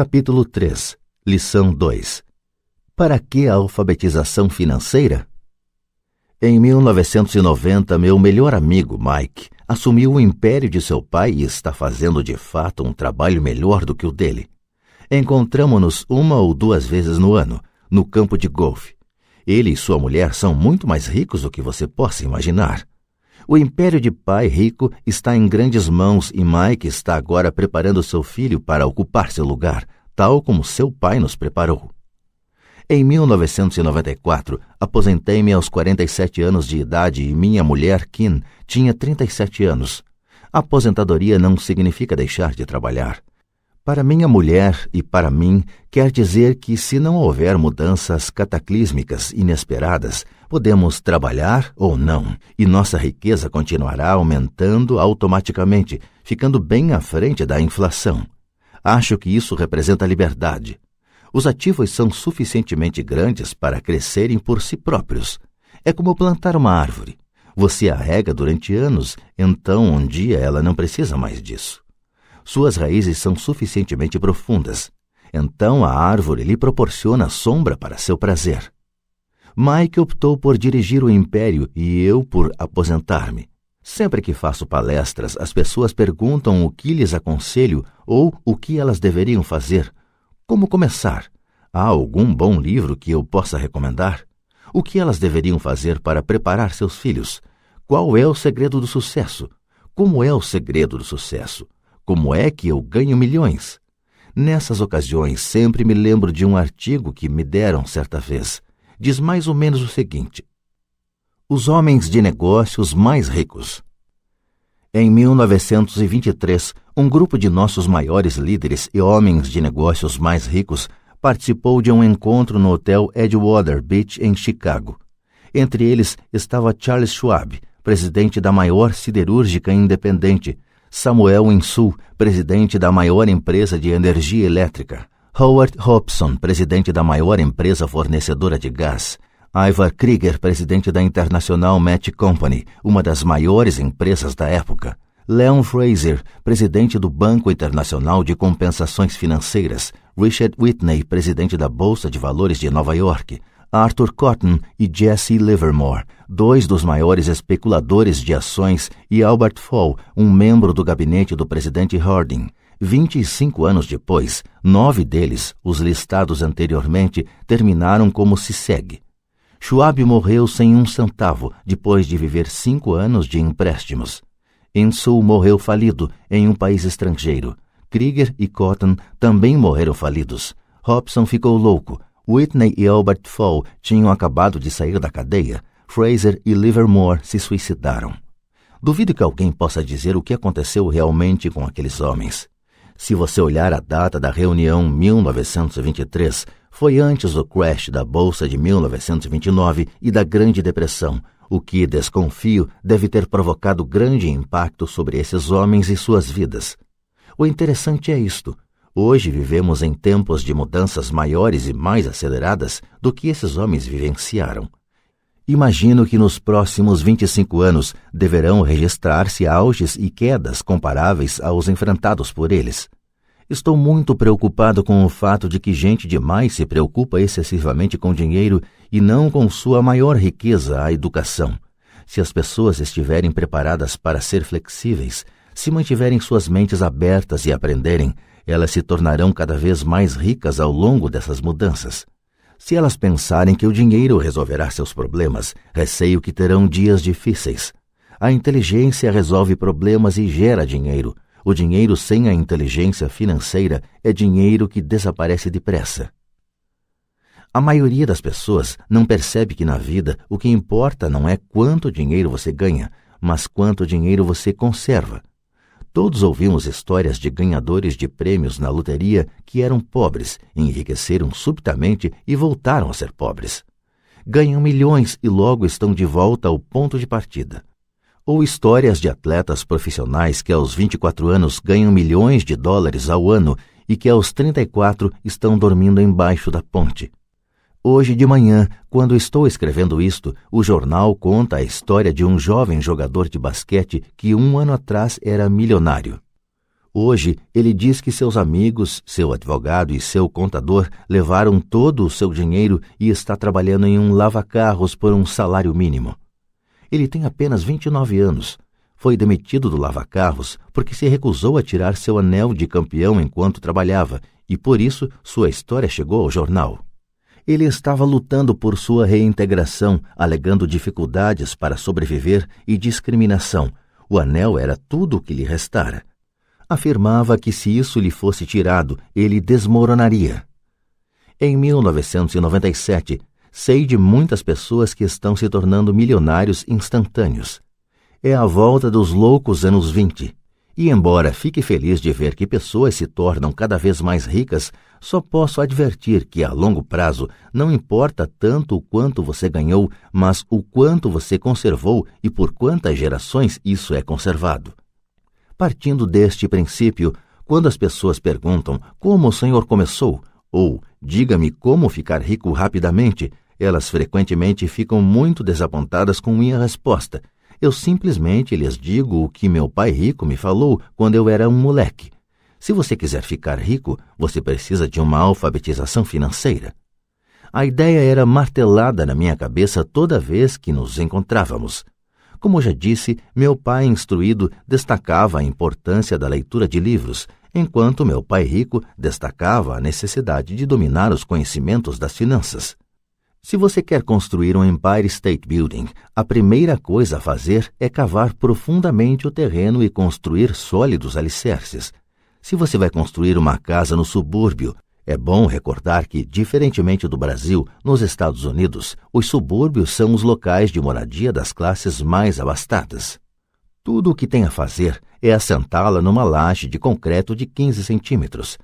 Capítulo 3. Lição 2. Para que a alfabetização financeira? Em 1990, meu melhor amigo, Mike, assumiu o império de seu pai e está fazendo de fato um trabalho melhor do que o dele. Encontramo-nos 1 ou 2 vezes no ano, no campo de golfe. Ele e sua mulher são muito mais ricos do que você possa imaginar. O império de pai rico está em grandes mãos e Mike está agora preparando seu filho para ocupar seu lugar, tal como seu pai nos preparou. Em 1994, aposentei-me aos 47 anos de idade e minha mulher, Kim, tinha 37 anos. A aposentadoria não significa deixar de trabalhar. Para minha mulher e para mim, quer dizer que se não houver mudanças cataclísmicas inesperadas, podemos trabalhar ou não, e nossa riqueza continuará aumentando automaticamente, ficando bem à frente da inflação. Acho que isso representa liberdade. Os ativos são suficientemente grandes para crescerem por si próprios. É como plantar uma árvore. Você a rega durante anos, então um dia ela não precisa mais disso. Suas raízes são suficientemente profundas. Então a árvore lhe proporciona sombra para seu prazer. Mike optou por dirigir o império e eu por aposentar-me. Sempre que faço palestras, as pessoas perguntam o que lhes aconselho ou o que elas deveriam fazer. Como começar? Há algum bom livro que eu possa recomendar? O que elas deveriam fazer para preparar seus filhos? Qual é o segredo do sucesso? Como é o segredo do sucesso? Como é que eu ganho milhões? Nessas ocasiões, sempre me lembro de um artigo que me deram certa vez. Diz mais ou menos o seguinte: os homens de negócios mais ricos. Em 1923, um grupo de nossos maiores líderes e homens de negócios mais ricos participou de um encontro no hotel Edgewater Beach, em Chicago. Entre eles estava Charles Schwab, presidente da maior siderúrgica independente, Samuel Insull, presidente da maior empresa de energia elétrica, Howard Hobson, presidente da maior empresa fornecedora de gás, Ivar Krieger, presidente da International Match Company, uma das maiores empresas da época, Leon Fraser, presidente do Banco Internacional de Compensações Financeiras, Richard Whitney, presidente da Bolsa de Valores de Nova York, Arthur Cotton e Jesse Livermore, 2 dos maiores especuladores de ações, e Albert Fall, um membro do gabinete do presidente Harding. 25 anos depois, 9 deles, os listados anteriormente, terminaram como se segue. Schwab morreu sem um centavo, depois de viver 5 anos de empréstimos. Insull morreu falido em um país estrangeiro. Krieger e Cotton também morreram falidos. Hobson ficou louco. Whitney e Albert Fall tinham acabado de sair da cadeia. Fraser e Livermore se suicidaram. Duvido que alguém possa dizer o que aconteceu realmente com aqueles homens. Se você olhar a data da reunião 1923, foi antes do crash da Bolsa de 1929 e da Grande Depressão, o que, desconfio, deve ter provocado grande impacto sobre esses homens e suas vidas. O interessante é isto. Hoje vivemos em tempos de mudanças maiores e mais aceleradas do que esses homens vivenciaram. Imagino que nos próximos 25 anos deverão registrar-se auges e quedas comparáveis aos enfrentados por eles. Estou muito preocupado com o fato de que gente demais se preocupa excessivamente com dinheiro e não com sua maior riqueza, a educação. Se as pessoas estiverem preparadas para ser flexíveis, se mantiverem suas mentes abertas e aprenderem, elas se tornarão cada vez mais ricas ao longo dessas mudanças. Se elas pensarem que o dinheiro resolverá seus problemas, receio que terão dias difíceis. A inteligência resolve problemas e gera dinheiro. O dinheiro sem a inteligência financeira é dinheiro que desaparece depressa. A maioria das pessoas não percebe que na vida o que importa não é quanto dinheiro você ganha, mas quanto dinheiro você conserva. Todos ouvimos histórias de ganhadores de prêmios na loteria que eram pobres, enriqueceram subitamente e voltaram a ser pobres. Ganham milhões e logo estão de volta ao ponto de partida. Ou histórias de atletas profissionais que aos 24 anos ganham milhões de dólares ao ano e que aos 34 estão dormindo embaixo da ponte. Hoje de manhã, quando estou escrevendo isto, o jornal conta a história de um jovem jogador de basquete que 1 ano atrás era milionário. Hoje, ele diz que seus amigos, seu advogado e seu contador levaram todo o seu dinheiro e está trabalhando em um lava-carros por um salário mínimo. Ele tem apenas 29 anos. Foi demitido do lava-carros porque se recusou a tirar seu anel de campeão enquanto trabalhava e, por isso, sua história chegou ao jornal. Ele estava lutando por sua reintegração, alegando dificuldades para sobreviver e discriminação. O anel era tudo o que lhe restara. Afirmava que se isso lhe fosse tirado, ele desmoronaria. Em 1997, sei de muitas pessoas que estão se tornando milionários instantâneos. É a volta dos loucos anos 20. E embora fique feliz de ver que pessoas se tornam cada vez mais ricas, só posso advertir que a longo prazo não importa tanto o quanto você ganhou, mas o quanto você conservou e por quantas gerações isso é conservado. Partindo deste princípio, quando as pessoas perguntam como o senhor começou, ou diga-me como ficar rico rapidamente, elas frequentemente ficam muito desapontadas com minha resposta. Eu simplesmente lhes digo o que meu pai rico me falou quando eu era um moleque. Se você quiser ficar rico, você precisa de uma alfabetização financeira. A ideia era martelada na minha cabeça toda vez que nos encontrávamos. Como já disse, meu pai instruído destacava a importância da leitura de livros, enquanto meu pai rico destacava a necessidade de dominar os conhecimentos das finanças. Se você quer construir um Empire State Building, a primeira coisa a fazer é cavar profundamente o terreno e construir sólidos alicerces. Se você vai construir uma casa no subúrbio, é bom recordar que, diferentemente do Brasil, nos Estados Unidos, os subúrbios são os locais de moradia das classes mais abastadas. Tudo o que tem a fazer é assentá-la numa laje de concreto de 15 centímetros.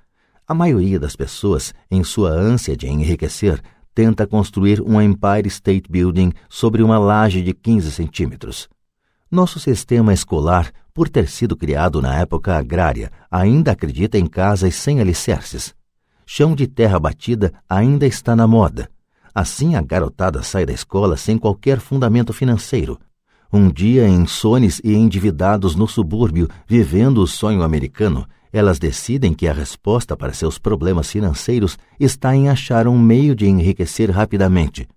A maioria das pessoas, em sua ânsia de enriquecer, tenta construir um Empire State Building sobre uma laje de 15 centímetros. Nosso sistema escolar, por ter sido criado na época agrária, ainda acredita em casas sem alicerces. Chão de terra batida ainda está na moda. Assim a garotada sai da escola sem qualquer fundamento financeiro. Um dia, insones e endividados no subúrbio, vivendo o sonho americano, elas decidem que a resposta para seus problemas financeiros está em achar um meio de enriquecer rapidamente.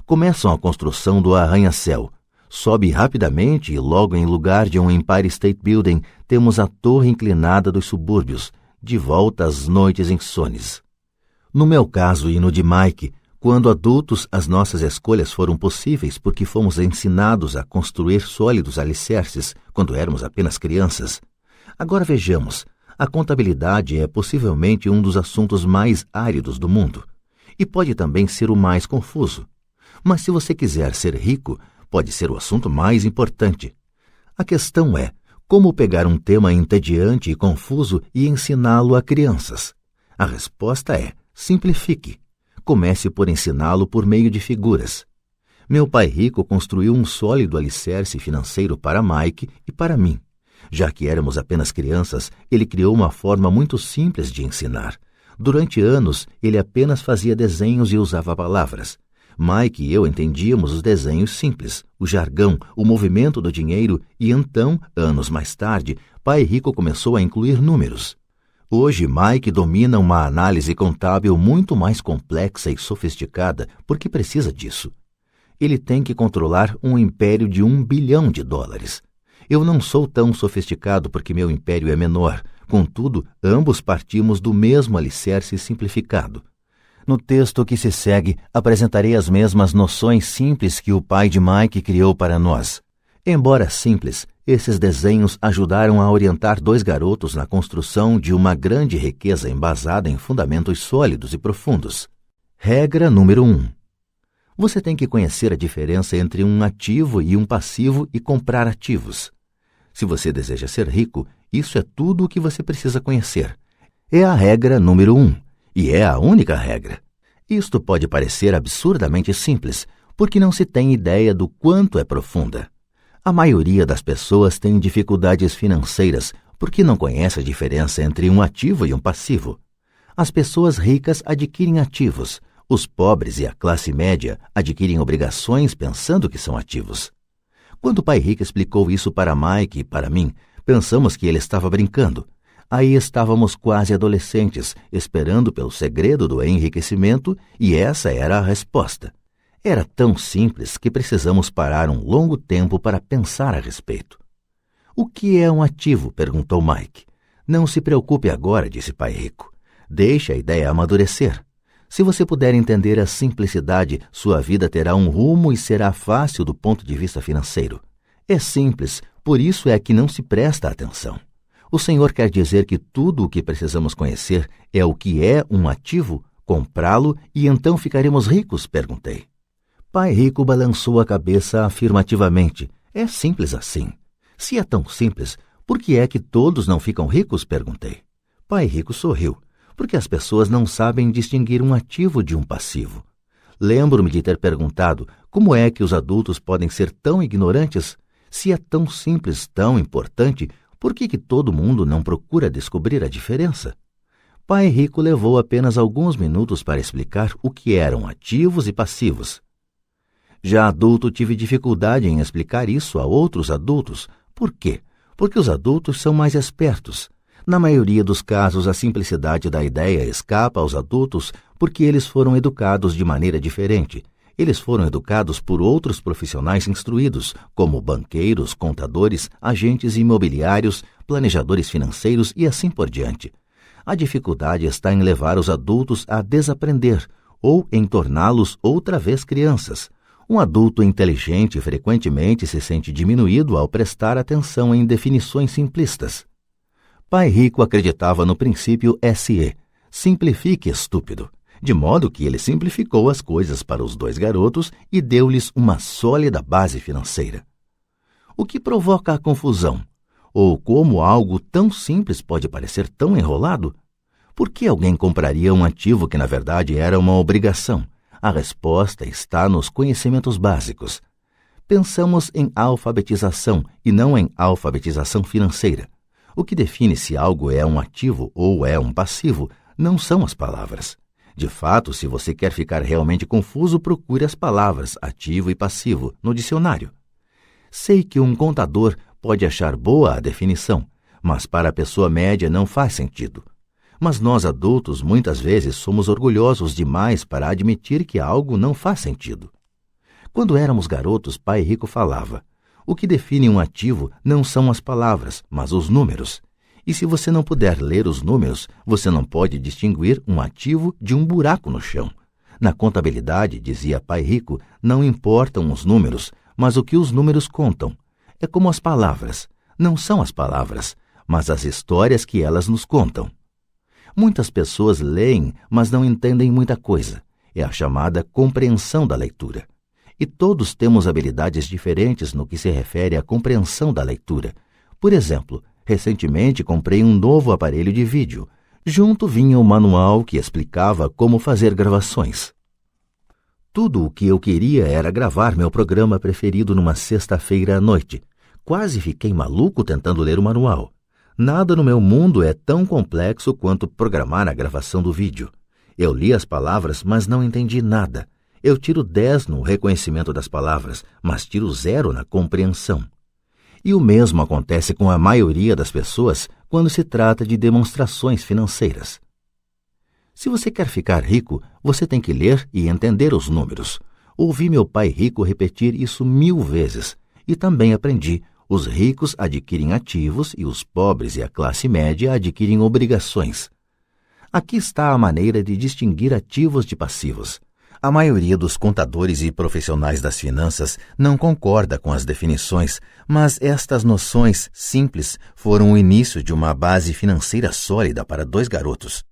Começam a construção do arranha-céu. Sobe rapidamente e logo em lugar de um Empire State Building temos a torre inclinada dos subúrbios, de volta às noites insones. No meu caso e no de Mike, quando adultos as nossas escolhas foram possíveis porque fomos ensinados a construir sólidos alicerces quando éramos apenas crianças. Agora vejamos, a contabilidade é possivelmente um dos assuntos mais áridos do mundo e pode também ser o mais confuso. Mas se você quiser ser rico, pode ser o assunto mais importante. A questão é como pegar um tema entediante e confuso e ensiná-lo a crianças. A resposta é: simplifique. Comece por ensiná-lo por meio de figuras. Meu pai rico construiu um sólido alicerce financeiro para Mike e para mim. Já que éramos apenas crianças, ele criou uma forma muito simples de ensinar. Durante anos, ele apenas fazia desenhos e usava palavras. Mike e eu entendíamos os desenhos simples, o jargão, o movimento do dinheiro e então, anos mais tarde, pai rico começou a incluir números. Hoje, Mike domina uma análise contábil muito mais complexa e sofisticada porque precisa disso. Ele tem que controlar um império de $1 bilhão. Eu não sou tão sofisticado porque meu império é menor, contudo, ambos partimos do mesmo alicerce simplificado. No texto que se segue, apresentarei as mesmas noções simples que o pai de Mike criou para nós. Embora simples, esses desenhos ajudaram a orientar 2 garotos na construção de uma grande riqueza embasada em fundamentos sólidos e profundos. Regra número 1. Você tem que conhecer a diferença entre um ativo e um passivo e comprar ativos. Se você deseja ser rico, isso é tudo o que você precisa conhecer. É a regra número 1. E é a única regra. Isto pode parecer absurdamente simples, porque não se tem ideia do quanto é profunda. A maioria das pessoas tem dificuldades financeiras porque não conhece a diferença entre um ativo e um passivo. As pessoas ricas adquirem ativos, os pobres e a classe média adquirem obrigações pensando que são ativos. Quando o pai rico explicou isso para Mike e para mim, pensamos que ele estava brincando. Aí estávamos quase adolescentes, esperando pelo segredo do enriquecimento, e essa era a resposta. Era tão simples que precisamos parar um longo tempo para pensar a respeito. O que é um ativo? Perguntou Mike. Não se preocupe agora, disse Pai Rico. Deixe a ideia amadurecer. Se você puder entender a simplicidade, sua vida terá um rumo e será fácil do ponto de vista financeiro. É simples, por isso é que não se presta atenção. O Senhor quer dizer que tudo o que precisamos conhecer é o que é um ativo, comprá-lo e então ficaremos ricos? Perguntei. Pai Rico balançou a cabeça afirmativamente. É simples assim. Se é tão simples, por que é que todos não ficam ricos? Perguntei. Pai Rico sorriu. Porque as pessoas não sabem distinguir um ativo de um passivo. Lembro-me de ter perguntado como é que os adultos podem ser tão ignorantes. Se é tão simples, tão importante, por que todo mundo não procura descobrir a diferença? Pai Rico levou apenas alguns minutos para explicar o que eram ativos e passivos. Já adulto, tive dificuldade em explicar isso a outros adultos. Por quê? Porque os adultos são mais espertos. Na maioria dos casos, a simplicidade da ideia escapa aos adultos porque eles foram educados de maneira diferente. Eles foram educados por outros profissionais instruídos, como banqueiros, contadores, agentes imobiliários, planejadores financeiros e assim por diante. A dificuldade está em levar os adultos a desaprender ou em torná-los outra vez crianças. Um adulto inteligente frequentemente se sente diminuído ao prestar atenção em definições simplistas. Pai Rico acreditava no princípio SE, simplifique, estúpido, de modo que ele simplificou as coisas para os dois garotos e deu-lhes uma sólida base financeira. O que provoca a confusão? Ou como algo tão simples pode parecer tão enrolado? Por que alguém compraria um ativo que na verdade era uma obrigação? A resposta está nos conhecimentos básicos. Pensamos em alfabetização e não em alfabetização financeira. O que define se algo é um ativo ou é um passivo não são as palavras. De fato, se você quer ficar realmente confuso, procure as palavras ativo e passivo no dicionário. Sei que um contador pode achar boa a definição, mas para a pessoa média não faz sentido. Mas nós adultos muitas vezes somos orgulhosos demais para admitir que algo não faz sentido. Quando éramos garotos, Pai Rico falava: o que define um ativo não são as palavras, mas os números. E se você não puder ler os números, você não pode distinguir um ativo de um buraco no chão. Na contabilidade, dizia Pai Rico, não importam os números, mas o que os números contam. É como as palavras. Não são as palavras, mas as histórias que elas nos contam. Muitas pessoas leem, mas não entendem muita coisa. É a chamada compreensão da leitura. E todos temos habilidades diferentes no que se refere à compreensão da leitura. Por exemplo, recentemente comprei um novo aparelho de vídeo. Junto vinha um manual que explicava como fazer gravações. Tudo o que eu queria era gravar meu programa preferido numa sexta-feira à noite. Quase fiquei maluco tentando ler o manual. Nada no meu mundo é tão complexo quanto programar a gravação do vídeo. Eu li as palavras, mas não entendi nada. Eu tiro 10 no reconhecimento das palavras, mas tiro 0 na compreensão. E o mesmo acontece com a maioria das pessoas quando se trata de demonstrações financeiras. Se você quer ficar rico, você tem que ler e entender os números. Ouvi meu pai rico repetir isso 1000 vezes e também aprendi: os ricos adquirem ativos e os pobres e a classe média adquirem obrigações. Aqui está a maneira de distinguir ativos de passivos. A maioria dos contadores e profissionais das finanças não concorda com as definições, mas estas noções simples foram o início de uma base financeira sólida para 2 garotos.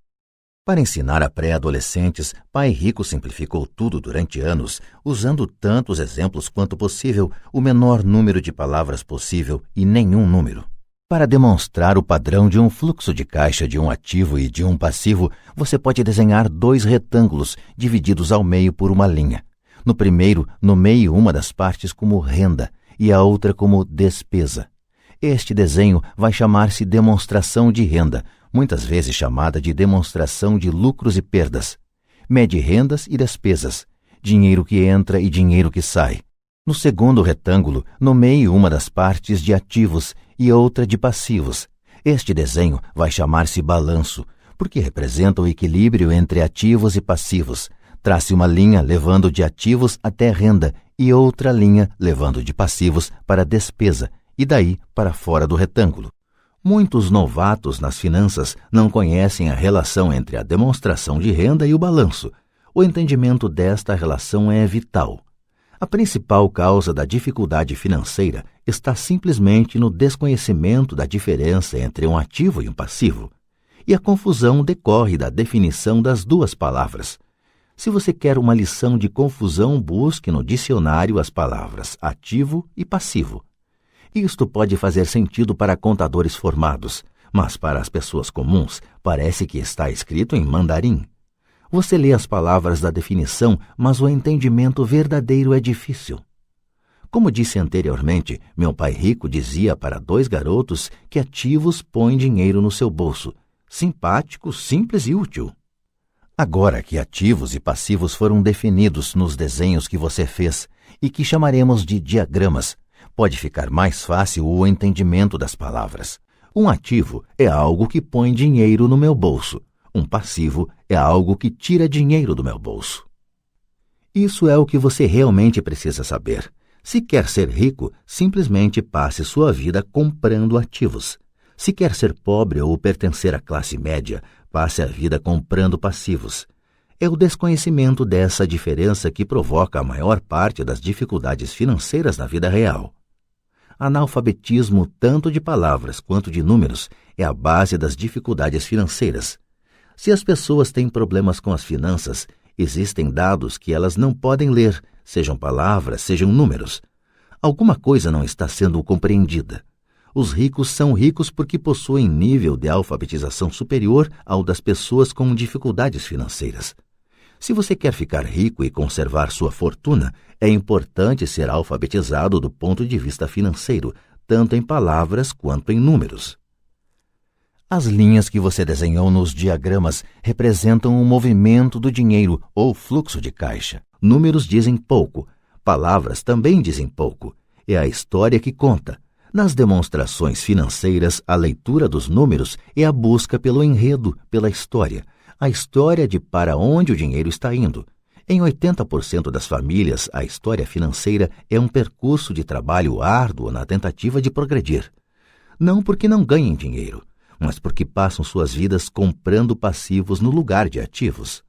Para ensinar a pré-adolescentes, Pai Rico simplificou tudo durante anos, usando tantos exemplos quanto possível, o menor número de palavras possível e nenhum número. Para demonstrar o padrão de um fluxo de caixa de um ativo e de um passivo, você pode desenhar 2 retângulos divididos ao meio por uma linha. No primeiro, nomeie uma das partes como renda e a outra como despesa. Este desenho vai chamar-se demonstração de renda, muitas vezes chamada de demonstração de lucros e perdas. Mede rendas e despesas, dinheiro que entra e dinheiro que sai. No segundo retângulo, nomeie uma das partes de ativos e outra de passivos. Este desenho vai chamar-se balanço, porque representa o equilíbrio entre ativos e passivos. Trace uma linha levando de ativos até renda e outra linha levando de passivos para despesa e daí para fora do retângulo. Muitos novatos nas finanças não conhecem a relação entre a demonstração de renda e o balanço. O entendimento desta relação é vital. A principal causa da dificuldade financeira está simplesmente no desconhecimento da diferença entre um ativo e um passivo. E a confusão decorre da definição das duas palavras. Se você quer uma lição de confusão, busque no dicionário as palavras ativo e passivo. Isto pode fazer sentido para contadores formados, mas para as pessoas comuns parece que está escrito em mandarim. Você lê as palavras da definição, mas o entendimento verdadeiro é difícil. Como disse anteriormente, meu pai rico dizia para 2 garotos que ativos põem dinheiro no seu bolso. Simpático, simples e útil. Agora que ativos e passivos foram definidos nos desenhos que você fez e que chamaremos de diagramas, pode ficar mais fácil o entendimento das palavras. Um ativo é algo que põe dinheiro no meu bolso. Um passivo é algo que tira dinheiro do meu bolso. Isso é o que você realmente precisa saber. Se quer ser rico, simplesmente passe sua vida comprando ativos. Se quer ser pobre ou pertencer à classe média, passe a vida comprando passivos. É o desconhecimento dessa diferença que provoca a maior parte das dificuldades financeiras na vida real. Analfabetismo, tanto de palavras quanto de números, é a base das dificuldades financeiras. Se as pessoas têm problemas com as finanças, existem dados que elas não podem ler, sejam palavras, sejam números. Alguma coisa não está sendo compreendida. Os ricos são ricos porque possuem nível de alfabetização superior ao das pessoas com dificuldades financeiras. Se você quer ficar rico e conservar sua fortuna, é importante ser alfabetizado do ponto de vista financeiro, tanto em palavras quanto em números. As linhas que você desenhou nos diagramas representam o movimento do dinheiro ou fluxo de caixa. Números dizem pouco, palavras também dizem pouco. É a história que conta. Nas demonstrações financeiras, a leitura dos números é a busca pelo enredo, pela história. A história de para onde o dinheiro está indo. Em 80% das famílias, a história financeira é um percurso de trabalho árduo na tentativa de progredir. Não porque não ganhem dinheiro, mas porque passam suas vidas comprando passivos no lugar de ativos.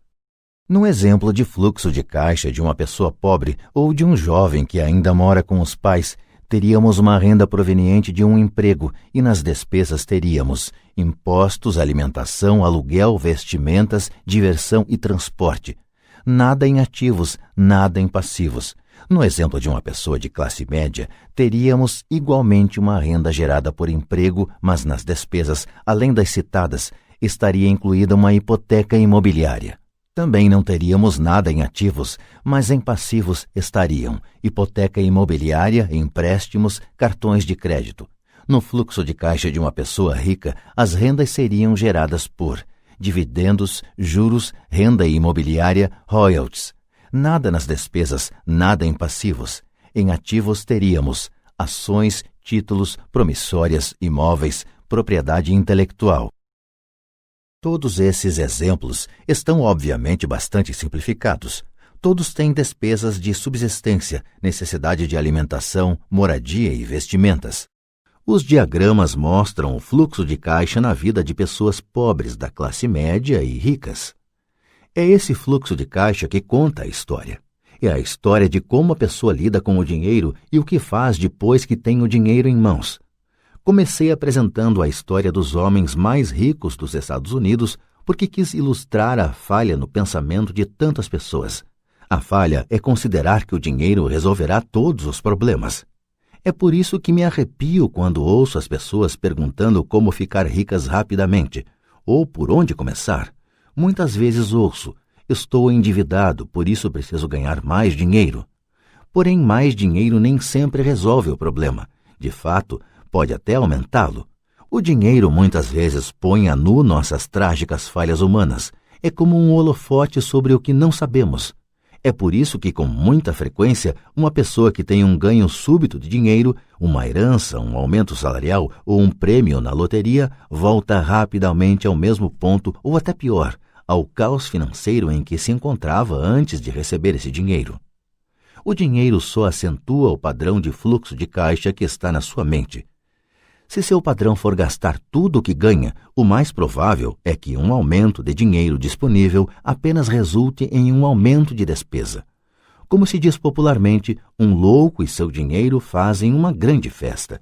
No exemplo de fluxo de caixa de uma pessoa pobre ou de um jovem que ainda mora com os pais, teríamos uma renda proveniente de um emprego e nas despesas teríamos impostos, alimentação, aluguel, vestimentas, diversão e transporte. Nada em ativos, nada em passivos. No exemplo de uma pessoa de classe média, teríamos igualmente uma renda gerada por emprego, mas nas despesas, além das citadas, estaria incluída uma hipoteca imobiliária. Também não teríamos nada em ativos, mas em passivos estariam hipoteca imobiliária, empréstimos, cartões de crédito. No fluxo de caixa de uma pessoa rica, as rendas seriam geradas por dividendos, juros, renda imobiliária, royalties. Nada nas despesas, nada em passivos. Em ativos teríamos ações, títulos, promissórias, imóveis, propriedade intelectual. Todos esses exemplos estão obviamente bastante simplificados. Todos têm despesas de subsistência, necessidade de alimentação, moradia e vestimentas. Os diagramas mostram o fluxo de caixa na vida de pessoas pobres da classe média e ricas. É esse fluxo de caixa que conta a história. É a história de como a pessoa lida com o dinheiro e o que faz depois que tem o dinheiro em mãos. Comecei apresentando a história dos homens mais ricos dos Estados Unidos porque quis ilustrar a falha no pensamento de tantas pessoas. A falha é considerar que o dinheiro resolverá todos os problemas. É por isso que me arrepio quando ouço as pessoas perguntando como ficar ricas rapidamente, ou por onde começar. Muitas vezes ouço, estou endividado, por isso preciso ganhar mais dinheiro. Porém, mais dinheiro nem sempre resolve o problema. De fato, pode até aumentá-lo. O dinheiro muitas vezes põe a nu nossas trágicas falhas humanas. É como um holofote sobre o que não sabemos. É por isso que, com muita frequência, uma pessoa que tem um ganho súbito de dinheiro, uma herança, um aumento salarial ou um prêmio na loteria, volta rapidamente ao mesmo ponto ou até pior, ao caos financeiro em que se encontrava antes de receber esse dinheiro. O dinheiro só acentua o padrão de fluxo de caixa que está na sua mente. Se seu padrão for gastar tudo o que ganha, o mais provável é que um aumento de dinheiro disponível apenas resulte em um aumento de despesa. Como se diz popularmente, um louco e seu dinheiro fazem uma grande festa.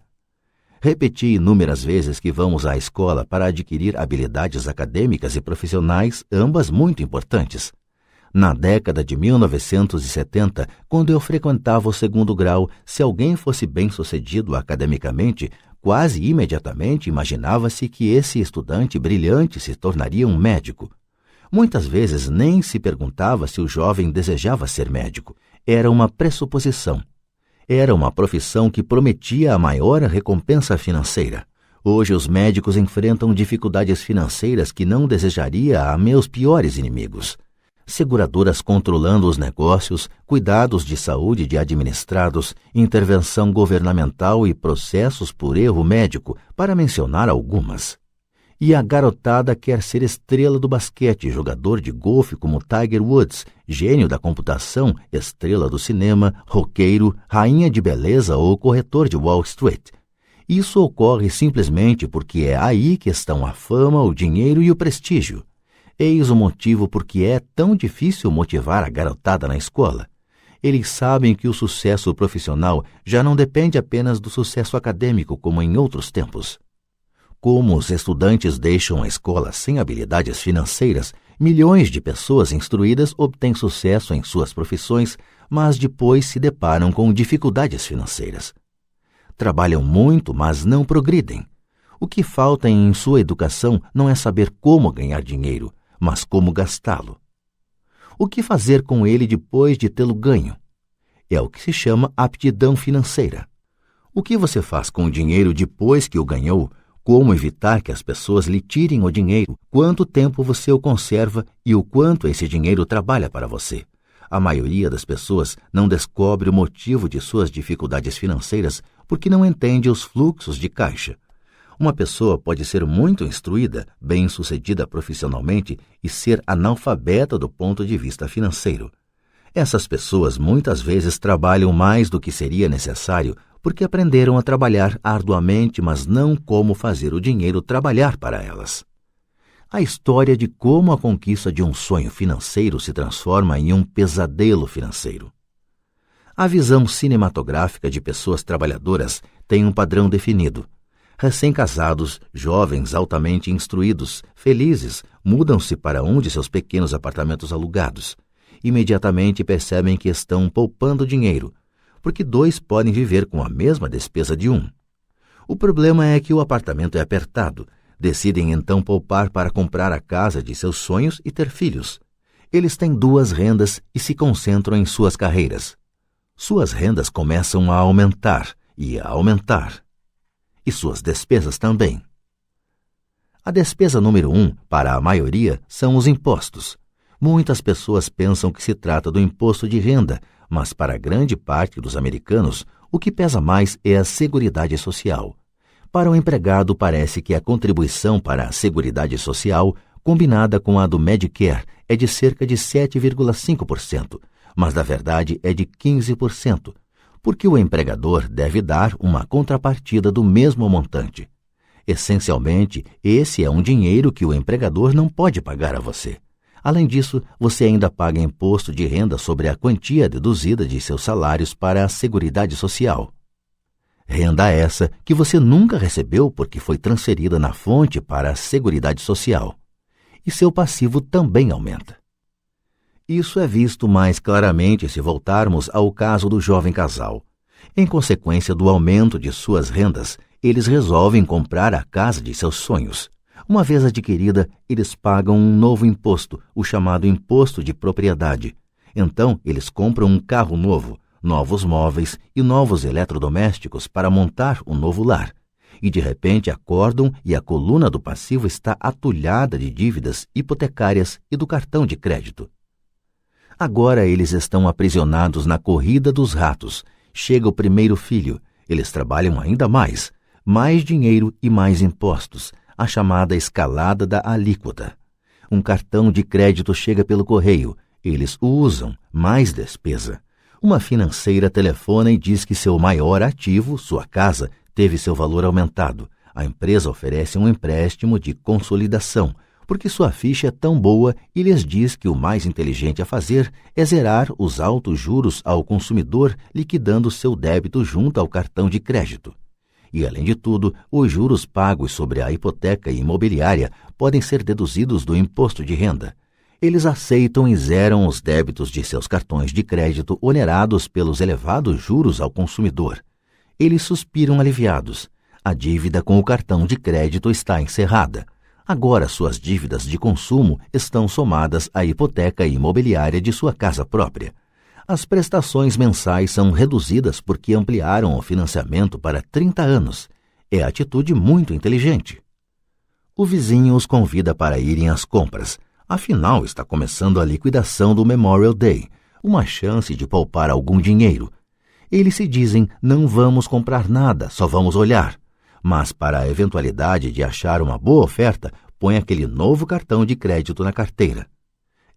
Repeti inúmeras vezes que vamos à escola para adquirir habilidades acadêmicas e profissionais, ambas muito importantes. Na década de 1970, quando eu frequentava o 2º grau, se alguém fosse bem-sucedido academicamente, quase imediatamente imaginava-se que esse estudante brilhante se tornaria um médico. Muitas vezes nem se perguntava se o jovem desejava ser médico. Era uma pressuposição. Era uma profissão que prometia a maior recompensa financeira. Hoje os médicos enfrentam dificuldades financeiras que não desejaria a meus piores inimigos. Seguradoras controlando os negócios, cuidados de saúde de administrados, intervenção governamental e processos por erro médico, para mencionar algumas. E a garotada quer ser estrela do basquete, jogador de golfe como Tiger Woods, gênio da computação, estrela do cinema, roqueiro, rainha de beleza ou corretor de Wall Street. Isso ocorre simplesmente porque é aí que estão a fama, o dinheiro e o prestígio. Eis o motivo por que é tão difícil motivar a garotada na escola. Eles sabem que o sucesso profissional já não depende apenas do sucesso acadêmico como em outros tempos. Como os estudantes deixam a escola sem habilidades financeiras, milhões de pessoas instruídas obtêm sucesso em suas profissões, mas depois se deparam com dificuldades financeiras. Trabalham muito, mas não progridem. O que falta em sua educação não é saber como ganhar dinheiro, mas como gastá-lo. O que fazer com ele depois de tê-lo ganho? É o que se chama aptidão financeira. O que você faz com o dinheiro depois que o ganhou? Como evitar que as pessoas lhe tirem o dinheiro? Quanto tempo você o conserva e o quanto esse dinheiro trabalha para você? A maioria das pessoas não descobre o motivo de suas dificuldades financeiras porque não entende os fluxos de caixa. Uma pessoa pode ser muito instruída, bem-sucedida profissionalmente e ser analfabeta do ponto de vista financeiro. Essas pessoas muitas vezes trabalham mais do que seria necessário porque aprenderam a trabalhar arduamente, mas não como fazer o dinheiro trabalhar para elas. A história de como a conquista de um sonho financeiro se transforma em um pesadelo financeiro. A visão cinematográfica de pessoas trabalhadoras tem um padrão definido. Recém-casados, jovens altamente instruídos, felizes, mudam-se para um de seus pequenos apartamentos alugados. Imediatamente percebem que estão poupando dinheiro, porque 2 podem viver com a mesma despesa de 1. O problema é que o apartamento é apertado. Decidem então poupar para comprar a casa de seus sonhos e ter filhos. Eles têm 2 rendas e se concentram em suas carreiras. Suas rendas começam a aumentar e a aumentar. E suas despesas também. A despesa número 1, para a maioria, são os impostos. Muitas pessoas pensam que se trata do imposto de renda, mas para grande parte dos americanos, o que pesa mais é a Seguridade Social. Para o empregado, parece que a contribuição para a Seguridade Social, combinada com a do Medicare, é de cerca de 7,5%, mas na verdade é de 15%. Porque o empregador deve dar uma contrapartida do mesmo montante. Essencialmente, esse é um dinheiro que o empregador não pode pagar a você. Além disso, você ainda paga imposto de renda sobre a quantia deduzida de seus salários para a Seguridade Social. Renda essa que você nunca recebeu porque foi transferida na fonte para a Seguridade Social. E seu passivo também aumenta. Isso é visto mais claramente se voltarmos ao caso do jovem casal. Em consequência do aumento de suas rendas, eles resolvem comprar a casa de seus sonhos. Uma vez adquirida, eles pagam um novo imposto, o chamado imposto de propriedade. Então, eles compram um carro novo, novos móveis e novos eletrodomésticos para montar um novo lar. E de repente acordam e a coluna do passivo está atulhada de dívidas hipotecárias e do cartão de crédito. Agora eles estão aprisionados na corrida dos ratos. Chega o primeiro filho. Eles trabalham ainda mais. Mais dinheiro e mais impostos. A chamada escalada da alíquota. Um cartão de crédito chega pelo correio. Eles o usam. Mais despesa. Uma financeira telefona e diz que seu maior ativo, sua casa, teve seu valor aumentado. A empresa oferece um empréstimo de consolidação, porque sua ficha é tão boa e lhes diz que o mais inteligente a fazer é zerar os altos juros ao consumidor, liquidando seu débito junto ao cartão de crédito. E, além de tudo, os juros pagos sobre a hipoteca imobiliária podem ser deduzidos do imposto de renda. Eles aceitam e zeram os débitos de seus cartões de crédito onerados pelos elevados juros ao consumidor. Eles suspiram aliviados. A dívida com o cartão de crédito está encerrada. Agora suas dívidas de consumo estão somadas à hipoteca imobiliária de sua casa própria. As prestações mensais são reduzidas porque ampliaram o financiamento para 30 anos. É atitude muito inteligente. O vizinho os convida para irem às compras. Afinal, está começando a liquidação do Memorial Day, uma chance de poupar algum dinheiro. Eles se dizem, não vamos comprar nada, só vamos olhar. Mas para a eventualidade de achar uma boa oferta, põe aquele novo cartão de crédito na carteira.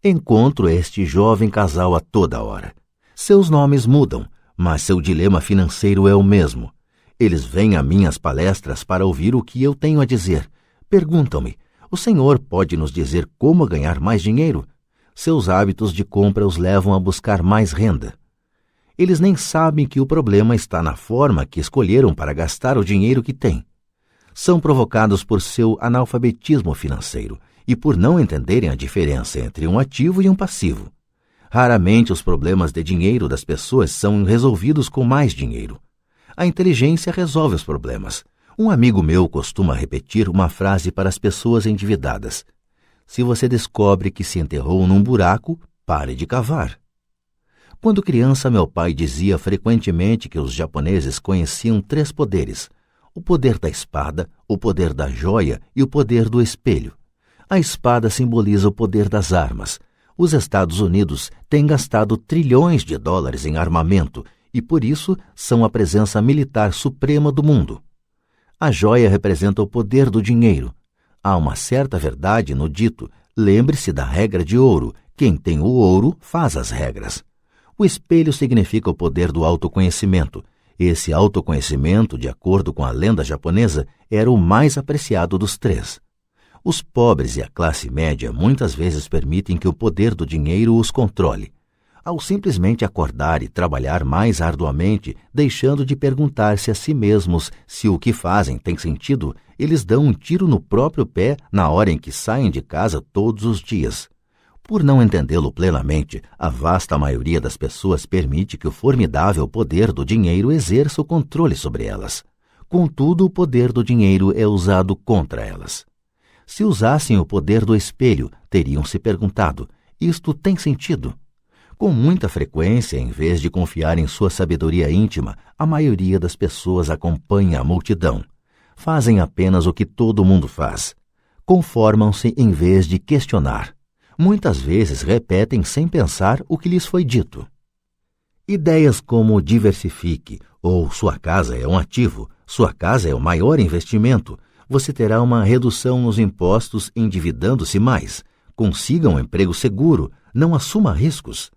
Encontro este jovem casal a toda hora. Seus nomes mudam, mas seu dilema financeiro é o mesmo. Eles vêm a minhas palestras para ouvir o que eu tenho a dizer. Perguntam-me, o senhor pode nos dizer como ganhar mais dinheiro? Seus hábitos de compra os levam a buscar mais renda. Eles nem sabem que o problema está na forma que escolheram para gastar o dinheiro que têm. São provocados por seu analfabetismo financeiro e por não entenderem a diferença entre um ativo e um passivo. Raramente os problemas de dinheiro das pessoas são resolvidos com mais dinheiro. A inteligência resolve os problemas. Um amigo meu costuma repetir uma frase para as pessoas endividadas. Se você descobre que se enterrou num buraco, pare de cavar. Quando criança, meu pai dizia frequentemente que os japoneses conheciam 3 poderes: o poder da espada, o poder da joia e o poder do espelho. A espada simboliza o poder das armas. Os Estados Unidos têm gastado trilhões de dólares em armamento e, por isso, são a presença militar suprema do mundo. A joia representa o poder do dinheiro. Há uma certa verdade no dito, lembre-se da regra de ouro, quem tem o ouro faz as regras. O espelho significa o poder do autoconhecimento. Esse autoconhecimento, de acordo com a lenda japonesa, era o mais apreciado dos 3. Os pobres e a classe média muitas vezes permitem que o poder do dinheiro os controle. Ao simplesmente acordar e trabalhar mais arduamente, deixando de perguntar-se a si mesmos se o que fazem tem sentido, eles dão um tiro no próprio pé na hora em que saem de casa todos os dias. Por não entendê-lo plenamente, a vasta maioria das pessoas permite que o formidável poder do dinheiro exerça o controle sobre elas. Contudo, o poder do dinheiro é usado contra elas. Se usassem o poder do espelho, teriam se perguntado, isto tem sentido? Com muita frequência, em vez de confiar em sua sabedoria íntima, a maioria das pessoas acompanha a multidão. Fazem apenas o que todo mundo faz. Conformam-se em vez de questionar. Muitas vezes repetem sem pensar o que lhes foi dito. Ideias como diversifique, ou sua casa é um ativo, sua casa é o maior investimento, você terá uma redução nos impostos endividando-se mais, consiga um emprego seguro, não assuma riscos.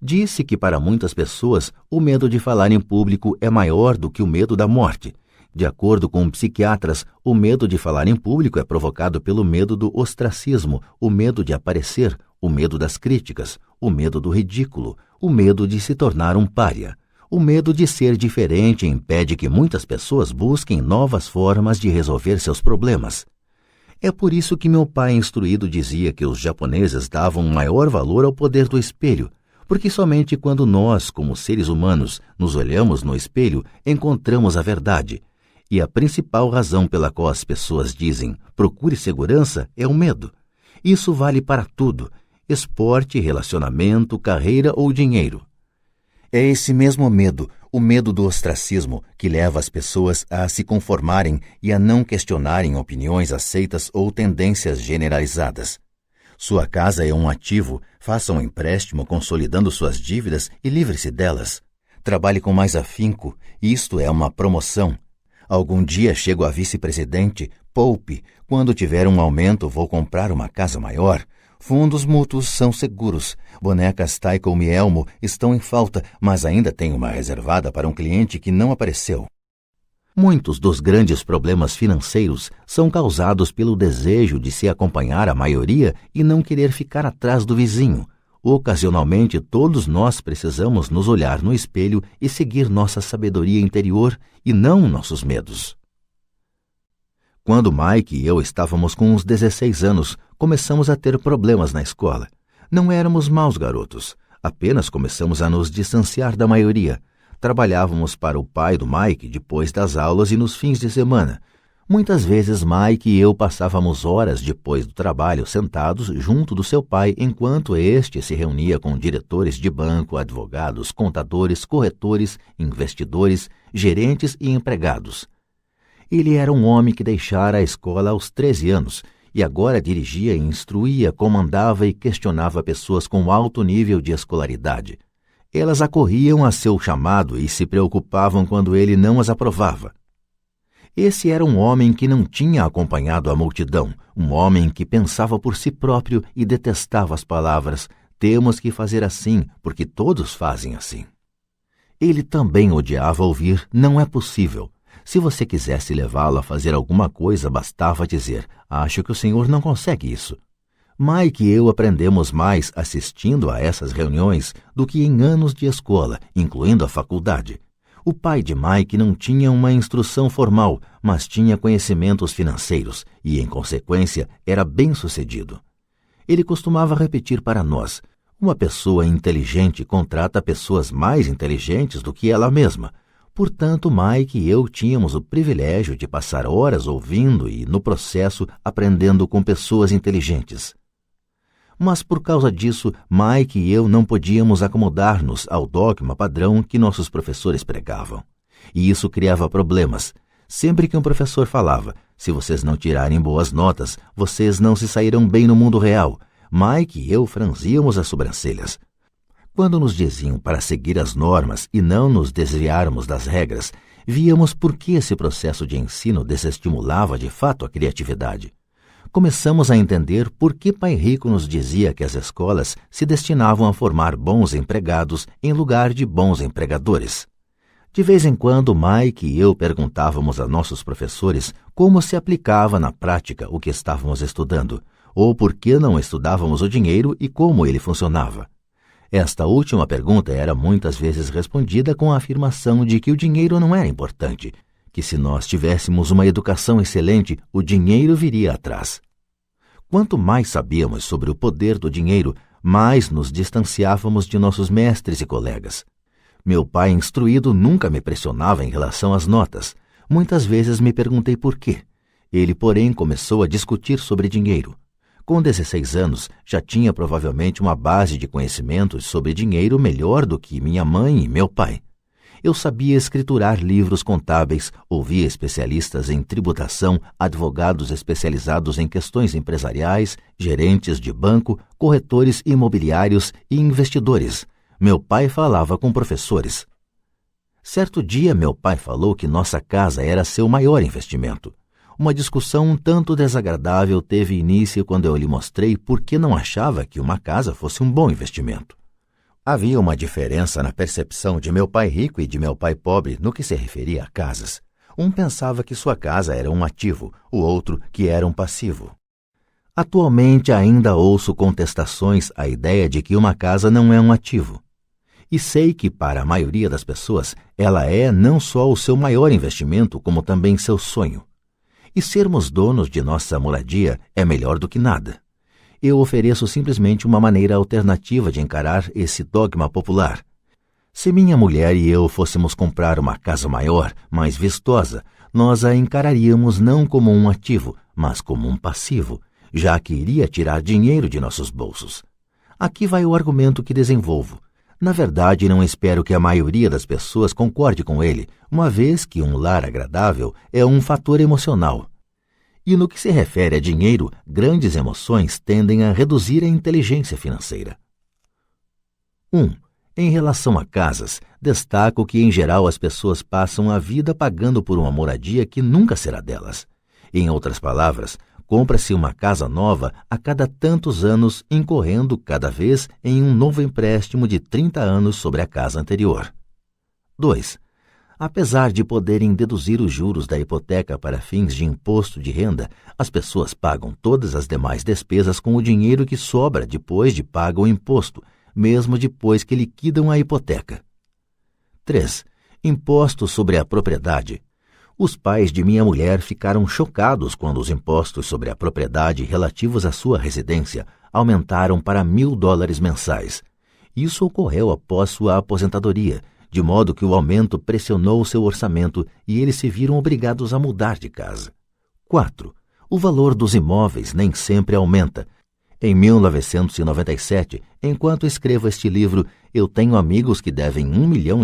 Disse que para muitas pessoas o medo de falar em público é maior do que o medo da morte. De acordo com psiquiatras, o medo de falar em público é provocado pelo medo do ostracismo, o medo de aparecer, o medo das críticas, o medo do ridículo, o medo de se tornar um pária. O medo de ser diferente impede que muitas pessoas busquem novas formas de resolver seus problemas. É por isso que meu pai instruído dizia que os japoneses davam maior valor ao poder do espelho, porque somente quando nós, como seres humanos, nos olhamos no espelho, encontramos a verdade. E a principal razão pela qual as pessoas dizem procure segurança é o medo. Isso vale para tudo: esporte, relacionamento, carreira ou dinheiro. É esse mesmo medo, o medo do ostracismo, que leva as pessoas a se conformarem e a não questionarem opiniões aceitas ou tendências generalizadas. Sua casa é um ativo, faça um empréstimo consolidando suas dívidas e livre-se delas. Trabalhe com mais afinco, isto é uma promoção. Algum dia chego a vice-presidente, poupe, quando tiver um aumento vou comprar uma casa maior. Fundos mútuos são seguros, bonecas Tyco e Elmo estão em falta, mas ainda tenho uma reservada para um cliente que não apareceu. Muitos dos grandes problemas financeiros são causados pelo desejo de se acompanhar a maioria e não querer ficar atrás do vizinho. Ocasionalmente, todos nós precisamos nos olhar no espelho e seguir nossa sabedoria interior e não nossos medos. Quando Mike e eu estávamos com uns 16 anos, começamos a ter problemas na escola. Não éramos maus garotos, apenas começamos a nos distanciar da maioria. Trabalhávamos para o pai do Mike depois das aulas e nos fins de semana. Muitas vezes Mike e eu passávamos horas depois do trabalho sentados junto do seu pai enquanto este se reunia com diretores de banco, advogados, contadores, corretores, investidores, gerentes e empregados. Ele era um homem que deixara a escola aos 13 anos e agora dirigia e instruía, comandava e questionava pessoas com alto nível de escolaridade. Elas acorriam a seu chamado e se preocupavam quando ele não as aprovava. Esse era um homem que não tinha acompanhado a multidão, um homem que pensava por si próprio e detestava as palavras "temos que fazer assim, porque todos fazem assim". Ele também odiava ouvir "não é possível". Se você quisesse levá-lo a fazer alguma coisa, bastava dizer "acho que o senhor não consegue isso". Mike e eu aprendemos mais assistindo a essas reuniões do que em anos de escola, incluindo a faculdade. O pai de Mike não tinha uma instrução formal, mas tinha conhecimentos financeiros e, em consequência, era bem-sucedido. Ele costumava repetir para nós: uma pessoa inteligente contrata pessoas mais inteligentes do que ela mesma. Portanto, Mike e eu tínhamos o privilégio de passar horas ouvindo e, no processo, aprendendo com pessoas inteligentes. Mas por causa disso, Mike e eu não podíamos acomodar-nos ao dogma padrão que nossos professores pregavam. E isso criava problemas. Sempre que um professor falava, se vocês não tirarem boas notas, vocês não se sairão bem no mundo real, Mike e eu franzíamos as sobrancelhas. Quando nos diziam para seguir as normas e não nos desviarmos das regras, víamos por que esse processo de ensino desestimulava de fato a criatividade. Começamos a entender por que Pai Rico nos dizia que as escolas se destinavam a formar bons empregados em lugar de bons empregadores. De vez em quando, Mike e eu perguntávamos a nossos professores como se aplicava na prática o que estávamos estudando, ou por que não estudávamos o dinheiro e como ele funcionava. Esta última pergunta era muitas vezes respondida com a afirmação de que o dinheiro não era importante, que se nós tivéssemos uma educação excelente, o dinheiro viria atrás. Quanto mais sabíamos sobre o poder do dinheiro, mais nos distanciávamos de nossos mestres e colegas. Meu pai instruído nunca me pressionava em relação às notas. Muitas vezes me perguntei por quê. Ele, porém, começou a discutir sobre dinheiro. Com 16 anos, já tinha provavelmente uma base de conhecimentos sobre dinheiro melhor do que minha mãe e meu pai. Eu sabia escriturar livros contábeis, ouvia especialistas em tributação, advogados especializados em questões empresariais, gerentes de banco, corretores imobiliários e investidores. Meu pai falava com professores. Certo dia, meu pai falou que nossa casa era seu maior investimento. Uma discussão um tanto desagradável teve início quando eu lhe mostrei por que não achava que uma casa fosse um bom investimento. Havia uma diferença na percepção de meu pai rico e de meu pai pobre no que se referia a casas. Um pensava que sua casa era um ativo, o outro que era um passivo. Atualmente ainda ouço contestações à ideia de que uma casa não é um ativo. E sei que, para a maioria das pessoas, ela é não só o seu maior investimento, como também seu sonho. E sermos donos de nossa moradia é melhor do que nada. Eu ofereço simplesmente uma maneira alternativa de encarar esse dogma popular. Se minha mulher e eu fôssemos comprar uma casa maior, mais vistosa, nós a encararíamos não como um ativo, mas como um passivo, já que iria tirar dinheiro de nossos bolsos. Aqui vai o argumento que desenvolvo. Na verdade, não espero que a maioria das pessoas concorde com ele, uma vez que um lar agradável é um fator emocional. E no que se refere a dinheiro, grandes emoções tendem a reduzir a inteligência financeira. 1. Em relação a casas, destaco que, em geral, as pessoas passam a vida pagando por uma moradia que nunca será delas. Em outras palavras, compra-se uma casa nova a cada tantos anos, incorrendo cada vez em um novo empréstimo de 30 anos sobre a casa anterior. 2. Apesar de poderem deduzir os juros da hipoteca para fins de imposto de renda, as pessoas pagam todas as demais despesas com o dinheiro que sobra depois de pago o imposto, mesmo depois que liquidam a hipoteca. 3. Impostos sobre a propriedade. Os pais de minha mulher ficaram chocados quando os impostos sobre a propriedade relativos à sua residência aumentaram para $1.000 mensais. Isso ocorreu após sua aposentadoria, de modo que o aumento pressionou seu orçamento e eles se viram obrigados a mudar de casa. 4. O valor dos imóveis nem sempre aumenta. Em 1997, enquanto escrevo este livro, eu tenho amigos que devem $1 milhão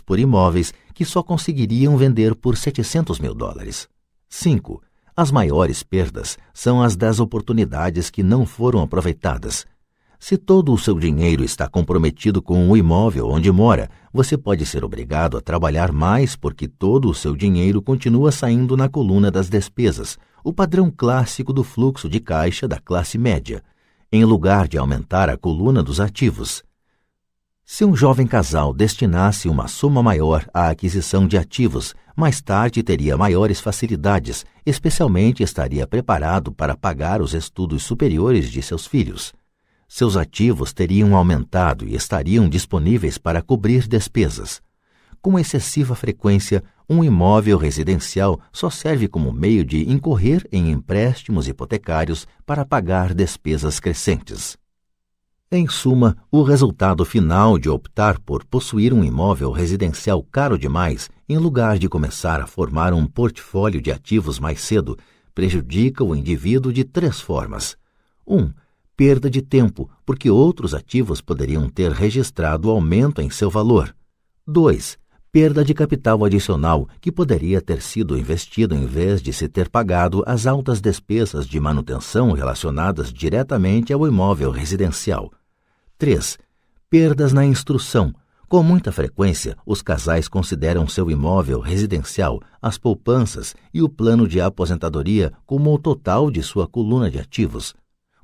por imóveis que só conseguiriam vender por $700 mil. 5. As maiores perdas são as das oportunidades que não foram aproveitadas. Se todo o seu dinheiro está comprometido com o imóvel onde mora, você pode ser obrigado a trabalhar mais porque todo o seu dinheiro continua saindo na coluna das despesas, o padrão clássico do fluxo de caixa da classe média, em lugar de aumentar a coluna dos ativos. Se um jovem casal destinasse uma soma maior à aquisição de ativos, mais tarde teria maiores facilidades, especialmente estaria preparado para pagar os estudos superiores de seus filhos. Seus ativos teriam aumentado e estariam disponíveis para cobrir despesas. Com excessiva frequência, um imóvel residencial só serve como meio de incorrer em empréstimos hipotecários para pagar despesas crescentes. Em suma, o resultado final de optar por possuir um imóvel residencial caro demais, em lugar de começar a formar um portfólio de ativos mais cedo, prejudica o indivíduo de 3 formas. 1. Perda de tempo, porque outros ativos poderiam ter registrado aumento em seu valor. 2. Perda de capital adicional, que poderia ter sido investido em vez de se ter pagado as altas despesas de manutenção relacionadas diretamente ao imóvel residencial. 3. Perdas na instrução. Com muita frequência, os casais consideram seu imóvel residencial, as poupanças e o plano de aposentadoria como o total de sua coluna de ativos.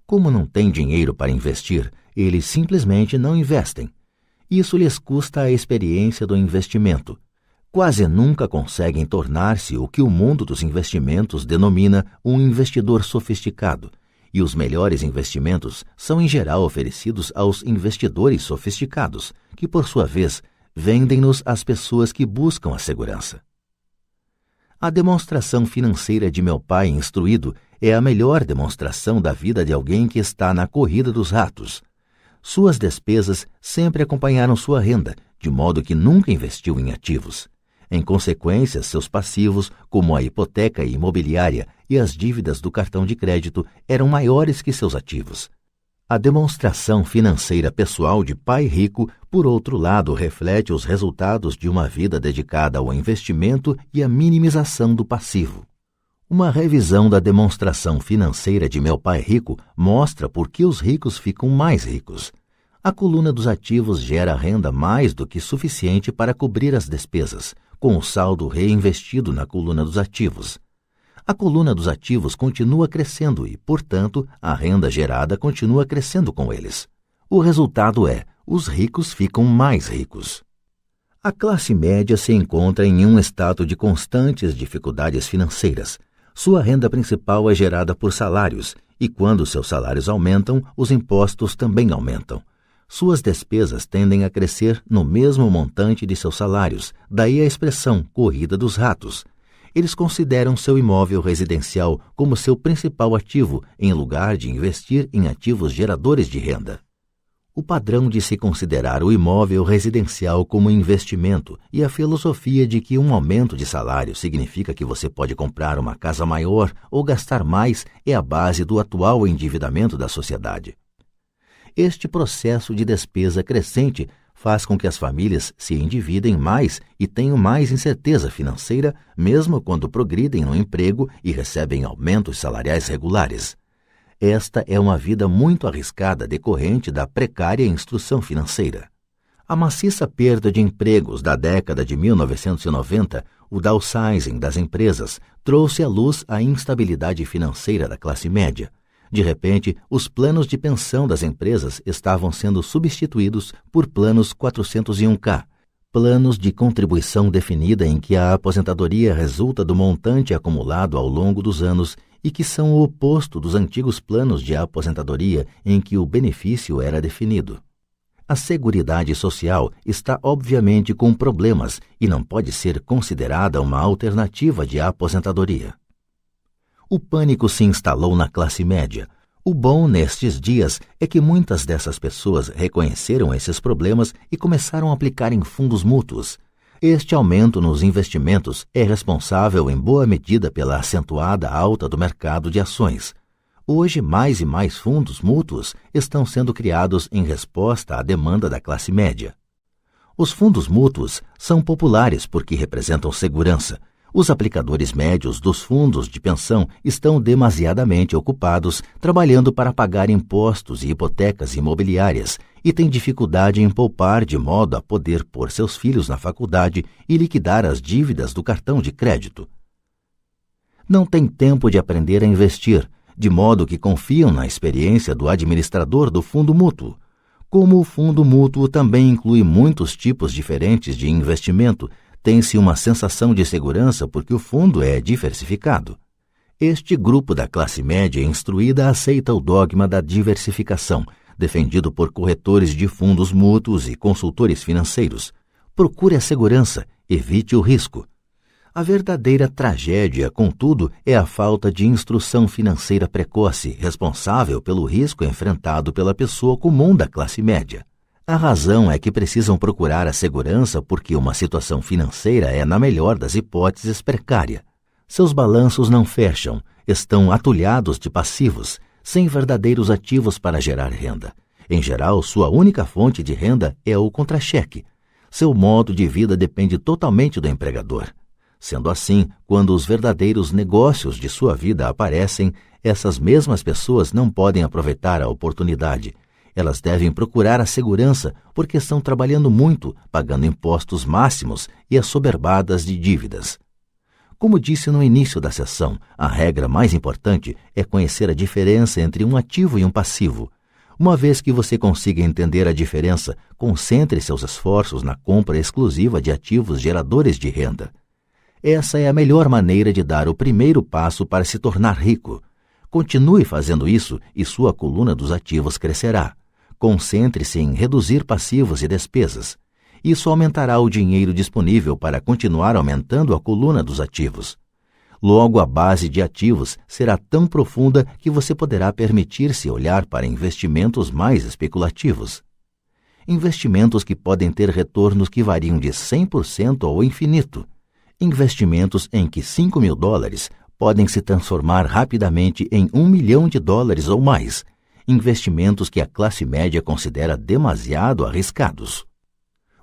Como não têm dinheiro para investir, eles simplesmente não investem. Isso lhes custa a experiência do investimento. Quase nunca conseguem tornar-se o que o mundo dos investimentos denomina um investidor sofisticado, e os melhores investimentos são em geral oferecidos aos investidores sofisticados, que por sua vez vendem-nos às pessoas que buscam a segurança. A demonstração financeira de meu pai instruído é a melhor demonstração da vida de alguém que está na corrida dos ratos. Suas despesas sempre acompanharam sua renda, de modo que nunca investiu em ativos. Em consequência, seus passivos, como a hipoteca imobiliária e as dívidas do cartão de crédito, eram maiores que seus ativos. A demonstração financeira pessoal de pai rico, por outro lado, reflete os resultados de uma vida dedicada ao investimento e à minimização do passivo. Uma revisão da demonstração financeira de meu pai rico mostra por que os ricos ficam mais ricos. A coluna dos ativos gera renda mais do que suficiente para cobrir as despesas, com o saldo reinvestido na coluna dos ativos. A coluna dos ativos continua crescendo e, portanto, a renda gerada continua crescendo com eles. O resultado é, os ricos ficam mais ricos. A classe média se encontra em um estado de constantes dificuldades financeiras. Sua renda principal é gerada por salários, e quando seus salários aumentam, os impostos também aumentam. Suas despesas tendem a crescer no mesmo montante de seus salários, daí a expressão corrida dos ratos. Eles consideram seu imóvel residencial como seu principal ativo, em lugar de investir em ativos geradores de renda. O padrão de se considerar o imóvel residencial como investimento e a filosofia de que um aumento de salário significa que você pode comprar uma casa maior ou gastar mais é a base do atual endividamento da sociedade. Este processo de despesa crescente faz com que as famílias se endividem mais e tenham mais incerteza financeira, mesmo quando progridem no emprego e recebem aumentos salariais regulares. Esta é uma vida muito arriscada decorrente da precária instrução financeira. A maciça perda de empregos da década de 1990, o downsizing das empresas, trouxe à luz a instabilidade financeira da classe média. De repente, os planos de pensão das empresas estavam sendo substituídos por planos 401k, planos de contribuição definida em que a aposentadoria resulta do montante acumulado ao longo dos anos e que são o oposto dos antigos planos de aposentadoria em que o benefício era definido. A Seguridade Social está obviamente com problemas e não pode ser considerada uma alternativa de aposentadoria. O pânico se instalou na classe média. O bom nestes dias é que muitas dessas pessoas reconheceram esses problemas e começaram a aplicar em fundos mútuos. Este aumento nos investimentos é responsável em boa medida pela acentuada alta do mercado de ações. Hoje, mais e mais fundos mútuos estão sendo criados em resposta à demanda da classe média. Os fundos mútuos são populares porque representam segurança. Os aplicadores médios dos fundos de pensão estão demasiadamente ocupados trabalhando para pagar impostos e hipotecas imobiliárias e têm dificuldade em poupar de modo a poder pôr seus filhos na faculdade e liquidar as dívidas do cartão de crédito. Não têm tempo de aprender a investir, de modo que confiam na experiência do administrador do fundo mútuo. Como o fundo mútuo também inclui muitos tipos diferentes de investimento, tem-se uma sensação de segurança porque o fundo é diversificado. Este grupo da classe média instruída aceita o dogma da diversificação, defendido por corretores de fundos mútuos e consultores financeiros. Procure a segurança, evite o risco. A verdadeira tragédia, contudo, é a falta de instrução financeira precoce, responsável pelo risco enfrentado pela pessoa comum da classe média. A razão é que precisam procurar a segurança porque uma situação financeira é, na melhor das hipóteses, precária. Seus balanços não fecham, estão atulhados de passivos, sem verdadeiros ativos para gerar renda. Em geral, sua única fonte de renda é o contra-cheque. Seu modo de vida depende totalmente do empregador. Sendo assim, quando os verdadeiros negócios de sua vida aparecem, essas mesmas pessoas não podem aproveitar a oportunidade. Elas devem procurar a segurança porque estão trabalhando muito, pagando impostos máximos e assoberbadas de dívidas. Como disse no início da sessão, a regra mais importante é conhecer a diferença entre um ativo e um passivo. Uma vez que você consiga entender a diferença, concentre seus esforços na compra exclusiva de ativos geradores de renda. Essa é a melhor maneira de dar o primeiro passo para se tornar rico. Continue fazendo isso e sua coluna dos ativos crescerá. Concentre-se em reduzir passivos e despesas. Isso aumentará o dinheiro disponível para continuar aumentando a coluna dos ativos. Logo, a base de ativos será tão profunda que você poderá permitir-se olhar para investimentos mais especulativos. Investimentos que podem ter retornos que variam de 100% ao infinito. Investimentos em que $5.000 podem se transformar rapidamente em $1 milhão ou mais. Investimentos que a classe média considera demasiado arriscados.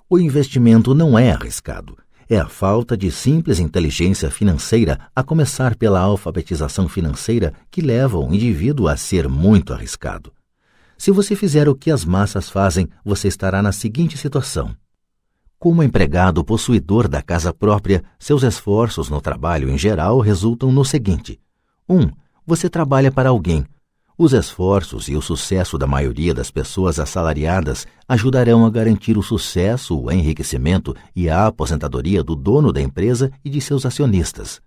O investimento não é arriscado. É a falta de simples inteligência financeira, a começar pela alfabetização financeira, que leva o indivíduo a ser muito arriscado. Se você fizer o que as massas fazem, você estará na seguinte situação. Como empregado possuidor da casa própria, seus esforços no trabalho em geral resultam no seguinte. 1. Você trabalha para alguém. Os esforços e o sucesso da maioria das pessoas assalariadas ajudarão a garantir o sucesso, o enriquecimento e a aposentadoria do dono da empresa e de seus acionistas.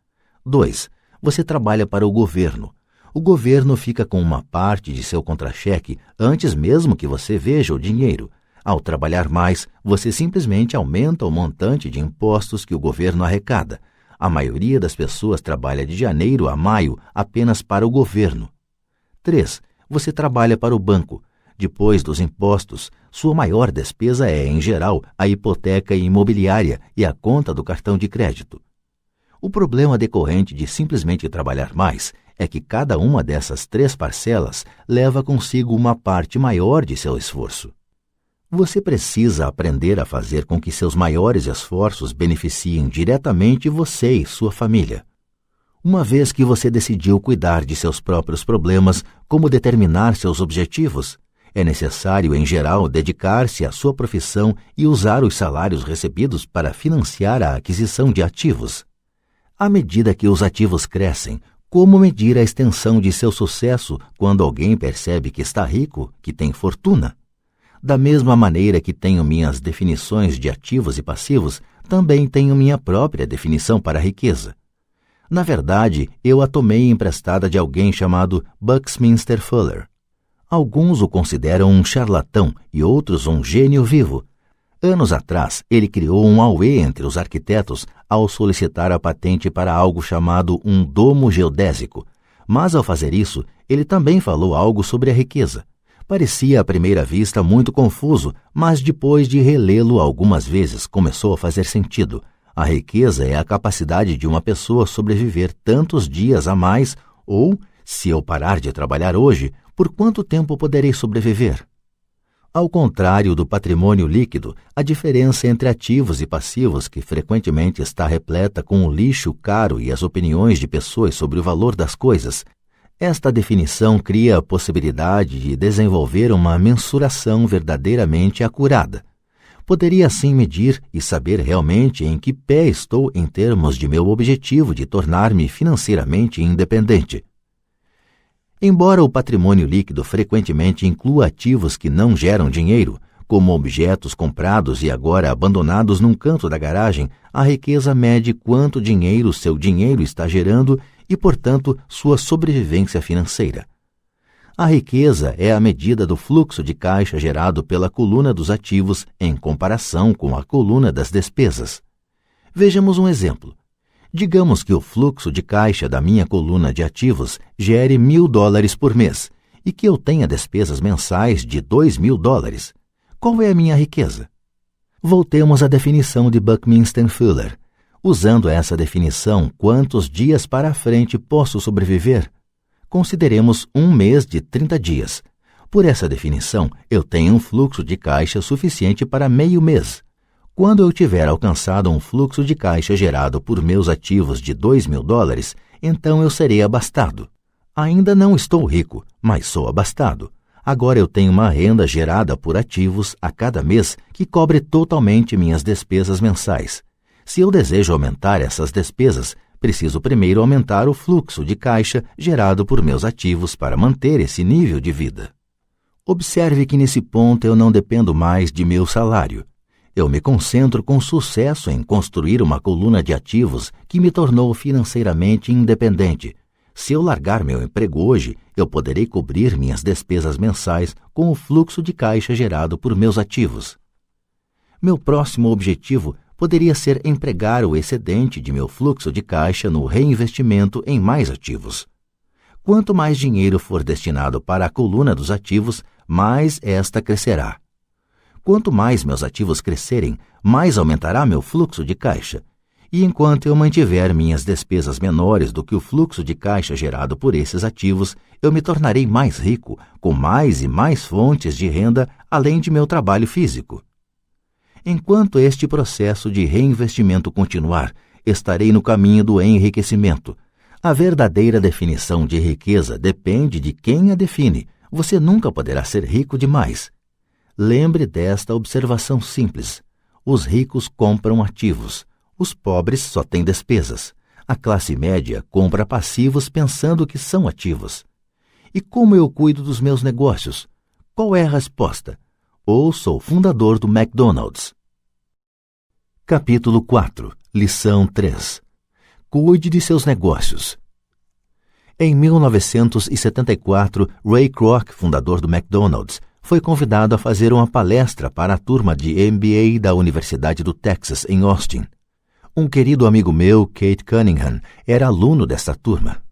2. Você trabalha para o governo. O governo fica com uma parte de seu contra-cheque antes mesmo que você veja o dinheiro. Ao trabalhar mais, você simplesmente aumenta o montante de impostos que o governo arrecada. A maioria das pessoas trabalha de janeiro a maio apenas para o governo. 3. Você trabalha para o banco. Depois dos impostos, sua maior despesa é, em geral, a hipoteca imobiliária e a conta do cartão de crédito. O problema decorrente de simplesmente trabalhar mais é que cada uma dessas 3 parcelas leva consigo uma parte maior de seu esforço. Você precisa aprender a fazer com que seus maiores esforços beneficiem diretamente você e sua família. Uma vez que você decidiu cuidar de seus próprios problemas, como determinar seus objetivos, é necessário, em geral, dedicar-se à sua profissão e usar os salários recebidos para financiar a aquisição de ativos. À medida que os ativos crescem, como medir a extensão de seu sucesso quando alguém percebe que está rico, que tem fortuna? Da mesma maneira que tenho minhas definições de ativos e passivos, também tenho minha própria definição para a riqueza. Na verdade, eu a tomei emprestada de alguém chamado Buckminster Fuller. Alguns o consideram um charlatão e outros um gênio vivo. Anos atrás, ele criou um auê entre os arquitetos ao solicitar a patente para algo chamado um domo geodésico. Mas, ao fazer isso, ele também falou algo sobre a riqueza. Parecia à primeira vista muito confuso, mas depois de relê-lo algumas vezes começou a fazer sentido. A riqueza é a capacidade de uma pessoa sobreviver tantos dias a mais ou, se eu parar de trabalhar hoje, por quanto tempo poderei sobreviver? Ao contrário do patrimônio líquido, a diferença entre ativos e passivos, que frequentemente está repleta com o lixo caro e as opiniões de pessoas sobre o valor das coisas, esta definição cria a possibilidade de desenvolver uma mensuração verdadeiramente acurada. Poderia assim medir e saber realmente em que pé estou em termos de meu objetivo de tornar-me financeiramente independente. Embora o patrimônio líquido frequentemente inclua ativos que não geram dinheiro, como objetos comprados e agora abandonados num canto da garagem, a riqueza mede quanto dinheiro seu dinheiro está gerando e, portanto, sua sobrevivência financeira. A riqueza é a medida do fluxo de caixa gerado pela coluna dos ativos em comparação com a coluna das despesas. Vejamos um exemplo. Digamos que o fluxo de caixa da minha coluna de ativos gere $1.000 por mês e que eu tenha despesas mensais de $2.000. Qual é a minha riqueza? Voltemos à definição de Buckminster Fuller. Usando essa definição, quantos dias para frente posso sobreviver? Consideremos um mês de 30 dias. Por essa definição, eu tenho um fluxo de caixa suficiente para meio mês. Quando eu tiver alcançado um fluxo de caixa gerado por meus ativos de $2.000, então eu serei abastado. Ainda não estou rico, mas sou abastado. Agora eu tenho uma renda gerada por ativos a cada mês que cobre totalmente minhas despesas mensais. Se eu desejo aumentar essas despesas, preciso primeiro aumentar o fluxo de caixa gerado por meus ativos para manter esse nível de vida. Observe que nesse ponto eu não dependo mais de meu salário. Eu me concentro com sucesso em construir uma coluna de ativos que me tornou financeiramente independente. Se eu largar meu emprego hoje, eu poderei cobrir minhas despesas mensais com o fluxo de caixa gerado por meus ativos. Meu próximo objetivo poderia ser empregar o excedente de meu fluxo de caixa no reinvestimento em mais ativos. Quanto mais dinheiro for destinado para a coluna dos ativos, mais esta crescerá. Quanto mais meus ativos crescerem, mais aumentará meu fluxo de caixa. E enquanto eu mantiver minhas despesas menores do que o fluxo de caixa gerado por esses ativos, eu me tornarei mais rico, com mais e mais fontes de renda além de meu trabalho físico. Enquanto este processo de reinvestimento continuar, estarei no caminho do enriquecimento. A verdadeira definição de riqueza depende de quem a define. Você nunca poderá ser rico demais. Lembre desta observação simples. Os ricos compram ativos. Os pobres só têm despesas. A classe média compra passivos pensando que são ativos. E como eu cuido dos meus negócios? Qual é a resposta? Ou sou fundador do McDonald's. Capítulo 4. Lição 3. Cuide de seus negócios. Em 1974, Ray Kroc, fundador do McDonald's, foi convidado a fazer uma palestra para a turma de MBA da Universidade do Texas, em Austin. Um querido amigo meu, Kate Cunningham, era aluno dessa turma.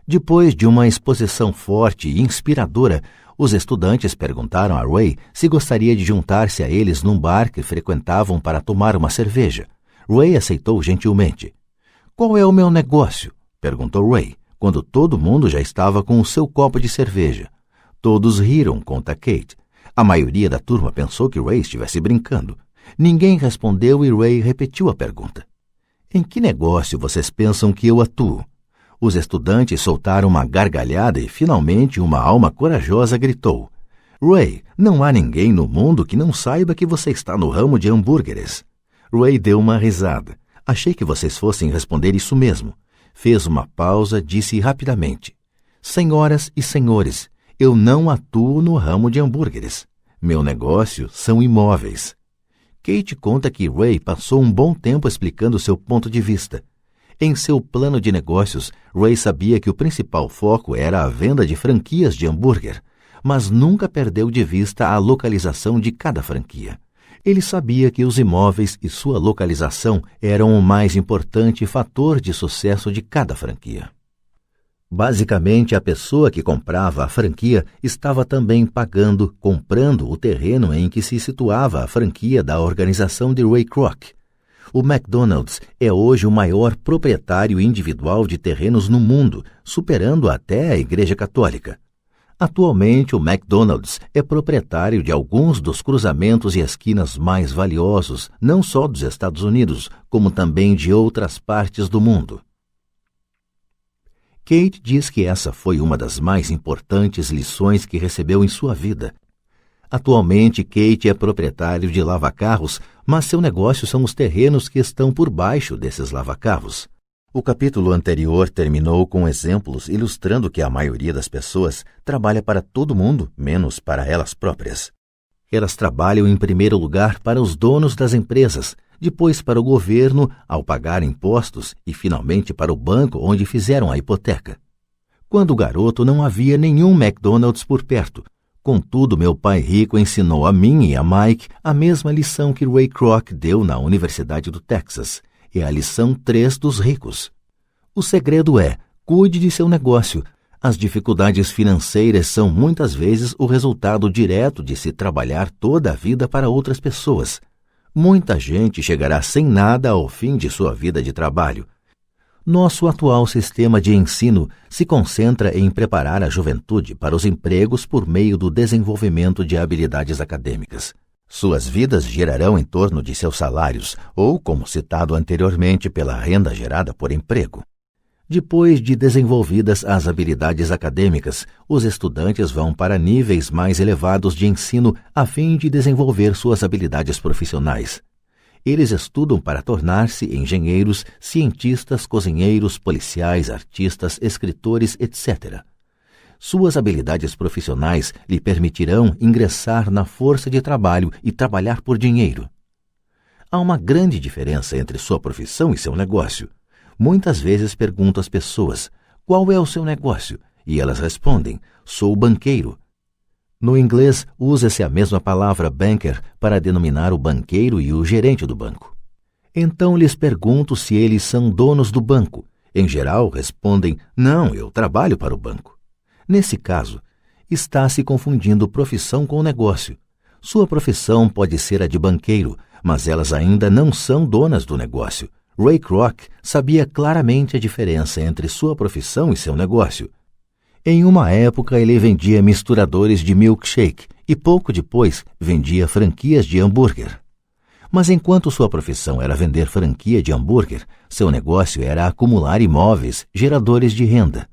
Depois de uma exposição forte e inspiradora, os estudantes perguntaram a Ray se gostaria de juntar-se a eles num bar que frequentavam para tomar uma cerveja. Ray aceitou gentilmente. "Qual é o meu negócio?" perguntou Ray, quando todo mundo já estava com o seu copo de cerveja. Todos riram, conta Kate. A maioria da turma pensou que Ray estivesse brincando. Ninguém respondeu e Ray repetiu a pergunta. Em que negócio vocês pensam que eu atuo? Os estudantes soltaram uma gargalhada e, finalmente, uma alma corajosa gritou. Ray, não há ninguém no mundo que não saiba que você está no ramo de hambúrgueres. Ray deu uma risada. Achei que vocês fossem responder isso mesmo. Fez uma pausa, disse rapidamente. Senhoras e senhores, eu não atuo no ramo de hambúrgueres. Meu negócio são imóveis. Kate conta que Ray passou um bom tempo explicando seu ponto de vista. Em seu plano de negócios, Ray sabia que o principal foco era a venda de franquias de hambúrguer, mas nunca perdeu de vista a localização de cada franquia. Ele sabia que os imóveis e sua localização eram o mais importante fator de sucesso de cada franquia. Basicamente, a pessoa que comprava a franquia estava também comprando o terreno em que se situava a franquia da organização de Ray Kroc. O McDonald's é hoje o maior proprietário individual de terrenos no mundo, superando até a Igreja Católica. Atualmente, o McDonald's é proprietário de alguns dos cruzamentos e esquinas mais valiosos, não só dos Estados Unidos, como também de outras partes do mundo. Kate diz que essa foi uma das mais importantes lições que recebeu em sua vida. Atualmente, Kate é proprietário de lava-carros, mas seu negócio são os terrenos que estão por baixo desses lava-carros. O capítulo anterior terminou com exemplos ilustrando que a maioria das pessoas trabalha para todo mundo, menos para elas próprias. Elas trabalham em primeiro lugar para os donos das empresas, depois para o governo ao pagar impostos e finalmente para o banco onde fizeram a hipoteca. Quando garoto não havia nenhum McDonald's por perto. Contudo, meu pai rico ensinou a mim e a Mike a mesma lição que Ray Kroc deu na Universidade do Texas. É a lição 3 dos ricos. O segredo é: cuide de seu negócio. As dificuldades financeiras são muitas vezes o resultado direto de se trabalhar toda a vida para outras pessoas. Muita gente chegará sem nada ao fim de sua vida de trabalho. Nosso atual sistema de ensino se concentra em preparar a juventude para os empregos por meio do desenvolvimento de habilidades acadêmicas. Suas vidas girarão em torno de seus salários, ou, como citado anteriormente, pela renda gerada por emprego. Depois de desenvolvidas as habilidades acadêmicas, os estudantes vão para níveis mais elevados de ensino a fim de desenvolver suas habilidades profissionais. Eles estudam para tornar-se engenheiros, cientistas, cozinheiros, policiais, artistas, escritores, etc. Suas habilidades profissionais lhe permitirão ingressar na força de trabalho e trabalhar por dinheiro. Há uma grande diferença entre sua profissão e seu negócio. Muitas vezes pergunto às pessoas, qual é o seu negócio? E elas respondem, sou banqueiro. No inglês, usa-se a mesma palavra banker para denominar o banqueiro e o gerente do banco. Então lhes pergunto se eles são donos do banco. Em geral, respondem, não, eu trabalho para o banco. Nesse caso, está se confundindo profissão com negócio. Sua profissão pode ser a de banqueiro, mas elas ainda não são donas do negócio. Ray Kroc sabia claramente a diferença entre sua profissão e seu negócio. Em uma época, ele vendia misturadores de milkshake e pouco depois vendia franquias de hambúrguer. Mas enquanto sua profissão era vender franquia de hambúrguer, seu negócio era acumular imóveis, geradores de renda.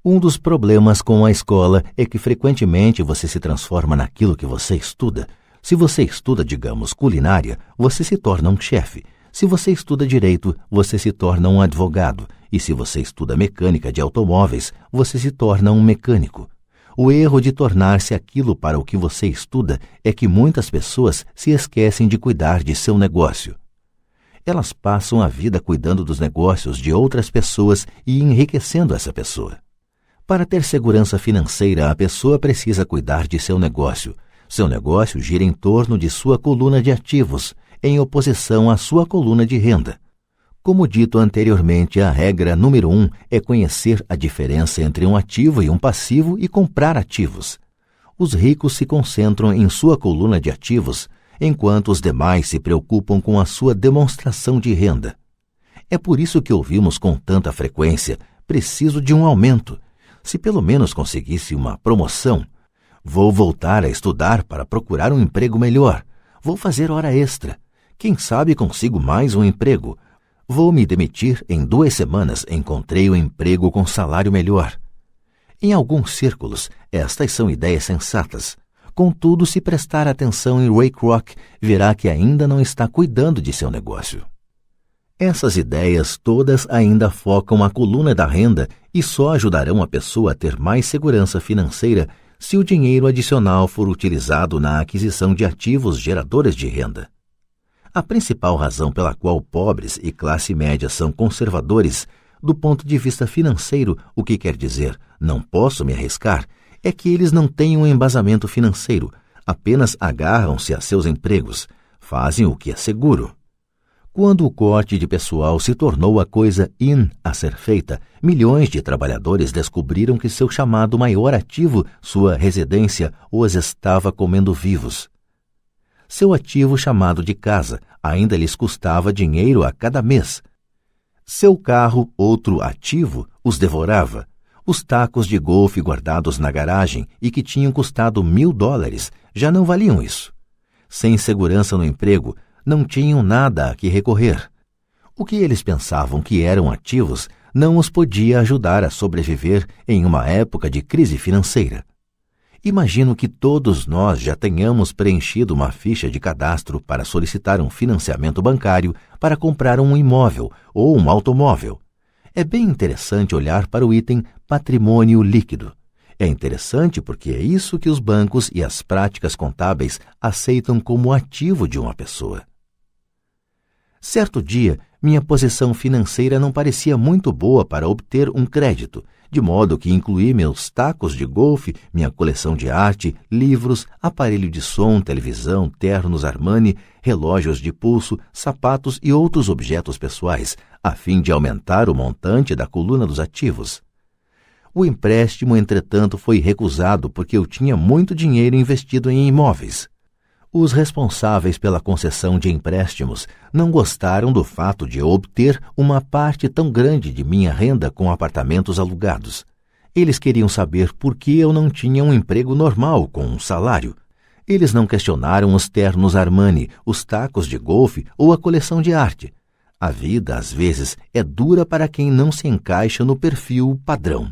Um dos problemas com a escola é que frequentemente você se transforma naquilo que você estuda. Se você estuda, digamos, culinária, você se torna um chefe. Se você estuda direito, você se torna um advogado. E se você estuda mecânica de automóveis, você se torna um mecânico. O erro de tornar-se aquilo para o que você estuda é que muitas pessoas se esquecem de cuidar de seu negócio. Elas passam a vida cuidando dos negócios de outras pessoas e enriquecendo essa pessoa. Para ter segurança financeira, a pessoa precisa cuidar de seu negócio. Seu negócio gira em torno de sua coluna de ativos, em oposição à sua coluna de renda. Como dito anteriormente, a regra número 1 é conhecer a diferença entre um ativo e um passivo e comprar ativos. Os ricos se concentram em sua coluna de ativos, enquanto os demais se preocupam com a sua demonstração de renda. É por isso que ouvimos com tanta frequência, preciso de um aumento. Se pelo menos conseguisse uma promoção. Vou voltar a estudar para procurar um emprego melhor. Vou fazer hora extra. Quem sabe consigo mais um emprego. Vou me demitir em 2 semanas. Encontrei um emprego com salário melhor. Em alguns círculos, estas são ideias sensatas. Contudo, se prestar atenção em Ray Kroc, verá que ainda não está cuidando de seu negócio. Essas ideias todas ainda focam a coluna da renda e só ajudarão a pessoa a ter mais segurança financeira se o dinheiro adicional for utilizado na aquisição de ativos geradores de renda. A principal razão pela qual pobres e classe média são conservadores, do ponto de vista financeiro, o que quer dizer não posso me arriscar, é que eles não têm um embasamento financeiro, apenas agarram-se a seus empregos, fazem o que é seguro. Quando o corte de pessoal se tornou a coisa in a ser feita, milhões de trabalhadores descobriram que seu chamado maior ativo, sua residência, os estava comendo vivos. Seu ativo chamado de casa ainda lhes custava dinheiro a cada mês. Seu carro, outro ativo, os devorava. Os tacos de golfe guardados na garagem e que tinham custado $1.000 já não valiam isso. Sem segurança no emprego, não tinham nada a que recorrer. O que eles pensavam que eram ativos não os podia ajudar a sobreviver em uma época de crise financeira. Imagino que todos nós já tenhamos preenchido uma ficha de cadastro para solicitar um financiamento bancário para comprar um imóvel ou um automóvel. É bem interessante olhar para o item patrimônio líquido. É interessante porque é isso que os bancos e as práticas contábeis aceitam como ativo de uma pessoa. Certo dia, minha posição financeira não parecia muito boa para obter um crédito, de modo que incluí meus tacos de golfe, minha coleção de arte, livros, aparelho de som, televisão, ternos Armani, relógios de pulso, sapatos e outros objetos pessoais, a fim de aumentar o montante da coluna dos ativos. O empréstimo, entretanto, foi recusado porque eu tinha muito dinheiro investido em imóveis. Os responsáveis pela concessão de empréstimos não gostaram do fato de eu obter uma parte tão grande de minha renda com apartamentos alugados. Eles queriam saber por que eu não tinha um emprego normal com um salário. Eles não questionaram os ternos Armani, os tacos de golfe ou a coleção de arte. A vida, às vezes, é dura para quem não se encaixa no perfil padrão.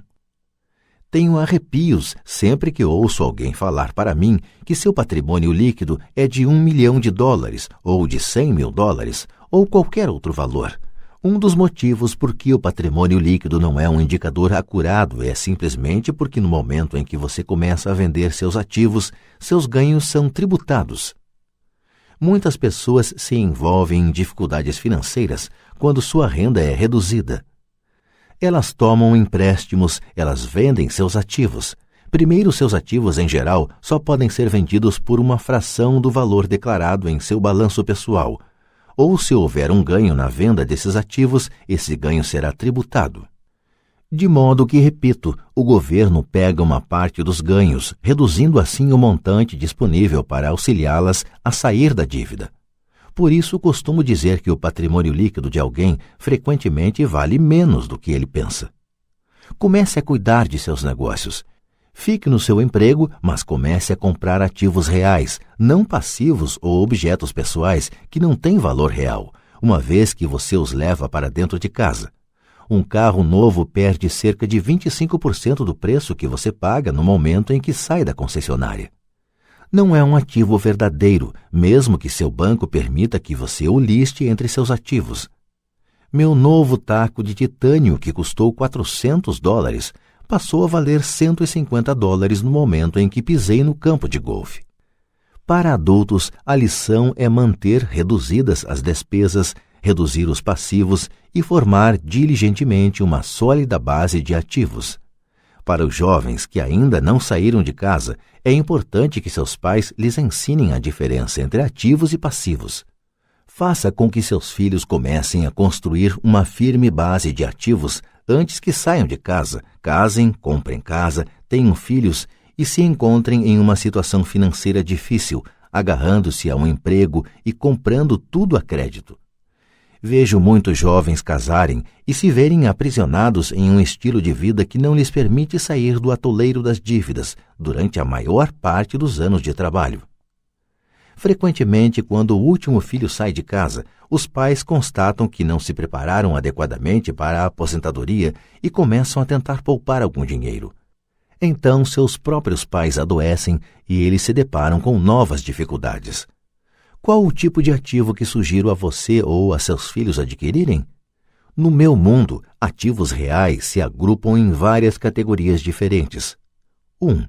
Tenho arrepios sempre que ouço alguém falar para mim que seu patrimônio líquido é de $1 milhão ou de $100 mil ou qualquer outro valor. Um dos motivos por que o patrimônio líquido não é um indicador acurado é simplesmente porque no momento em que você começa a vender seus ativos, seus ganhos são tributados. Muitas pessoas se envolvem em dificuldades financeiras quando sua renda é reduzida. Elas tomam empréstimos, elas vendem seus ativos. Primeiro, seus ativos, em geral, só podem ser vendidos por uma fração do valor declarado em seu balanço pessoal. Ou, se houver um ganho na venda desses ativos, esse ganho será tributado. De modo que, repito, o governo pega uma parte dos ganhos, reduzindo assim o montante disponível para auxiliá-las a sair da dívida. Por isso, costumo dizer que o patrimônio líquido de alguém frequentemente vale menos do que ele pensa. Comece a cuidar de seus negócios. Fique no seu emprego, mas comece a comprar ativos reais, não passivos ou objetos pessoais que não têm valor real, uma vez que você os leva para dentro de casa. Um carro novo perde cerca de 25% do preço que você paga no momento em que sai da concessionária. Não é um ativo verdadeiro, mesmo que seu banco permita que você o liste entre seus ativos. Meu novo taco de titânio, que custou $400, passou a valer $150 no momento em que pisei no campo de golfe. Para adultos, a lição é manter reduzidas as despesas, reduzir os passivos e formar diligentemente uma sólida base de ativos. Para os jovens que ainda não saíram de casa, é importante que seus pais lhes ensinem a diferença entre ativos e passivos. Faça com que seus filhos comecem a construir uma firme base de ativos antes que saiam de casa, casem, comprem casa, tenham filhos e se encontrem em uma situação financeira difícil, agarrando-se a um emprego e comprando tudo a crédito. Vejo muitos jovens casarem e se verem aprisionados em um estilo de vida que não lhes permite sair do atoleiro das dívidas durante a maior parte dos anos de trabalho. Frequentemente, quando o último filho sai de casa, os pais constatam que não se prepararam adequadamente para a aposentadoria e começam a tentar poupar algum dinheiro. Então, seus próprios pais adoecem e eles se deparam com novas dificuldades. Qual o tipo de ativo que sugiro a você ou a seus filhos adquirirem? No meu mundo, ativos reais se agrupam em várias categorias diferentes. 1.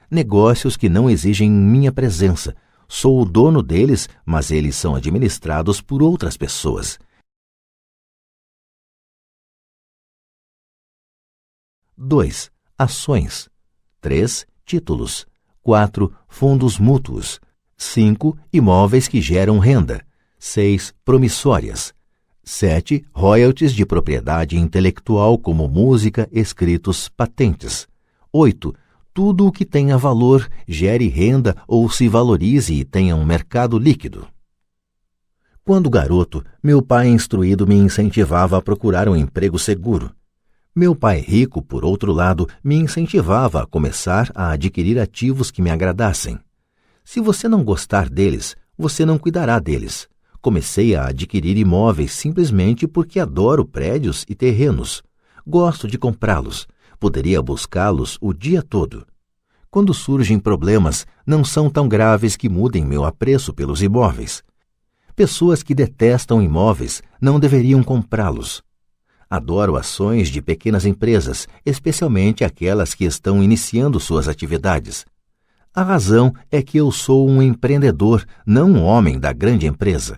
Negócios que não exigem minha presença. Sou o dono deles, mas eles são administrados por outras pessoas. 2. Ações. 3. Títulos. 4. Fundos mútuos. 5. Imóveis que geram renda. 6. Promissórias. 7. Royalties de propriedade intelectual como música, escritos, patentes. 8. Tudo o que tenha valor, gere renda ou se valorize e tenha um mercado líquido. Quando garoto, meu pai instruído me incentivava a procurar um emprego seguro. Meu pai rico, por outro lado, me incentivava a começar a adquirir ativos que me agradassem. Se você não gostar deles, você não cuidará deles. Comecei a adquirir imóveis simplesmente porque adoro prédios e terrenos. Gosto de comprá-los. Poderia buscá-los o dia todo. Quando surgem problemas, não são tão graves que mudem meu apreço pelos imóveis. Pessoas que detestam imóveis não deveriam comprá-los. Adoro ações de pequenas empresas, especialmente aquelas que estão iniciando suas atividades. A razão é que eu sou um empreendedor, não um homem da grande empresa.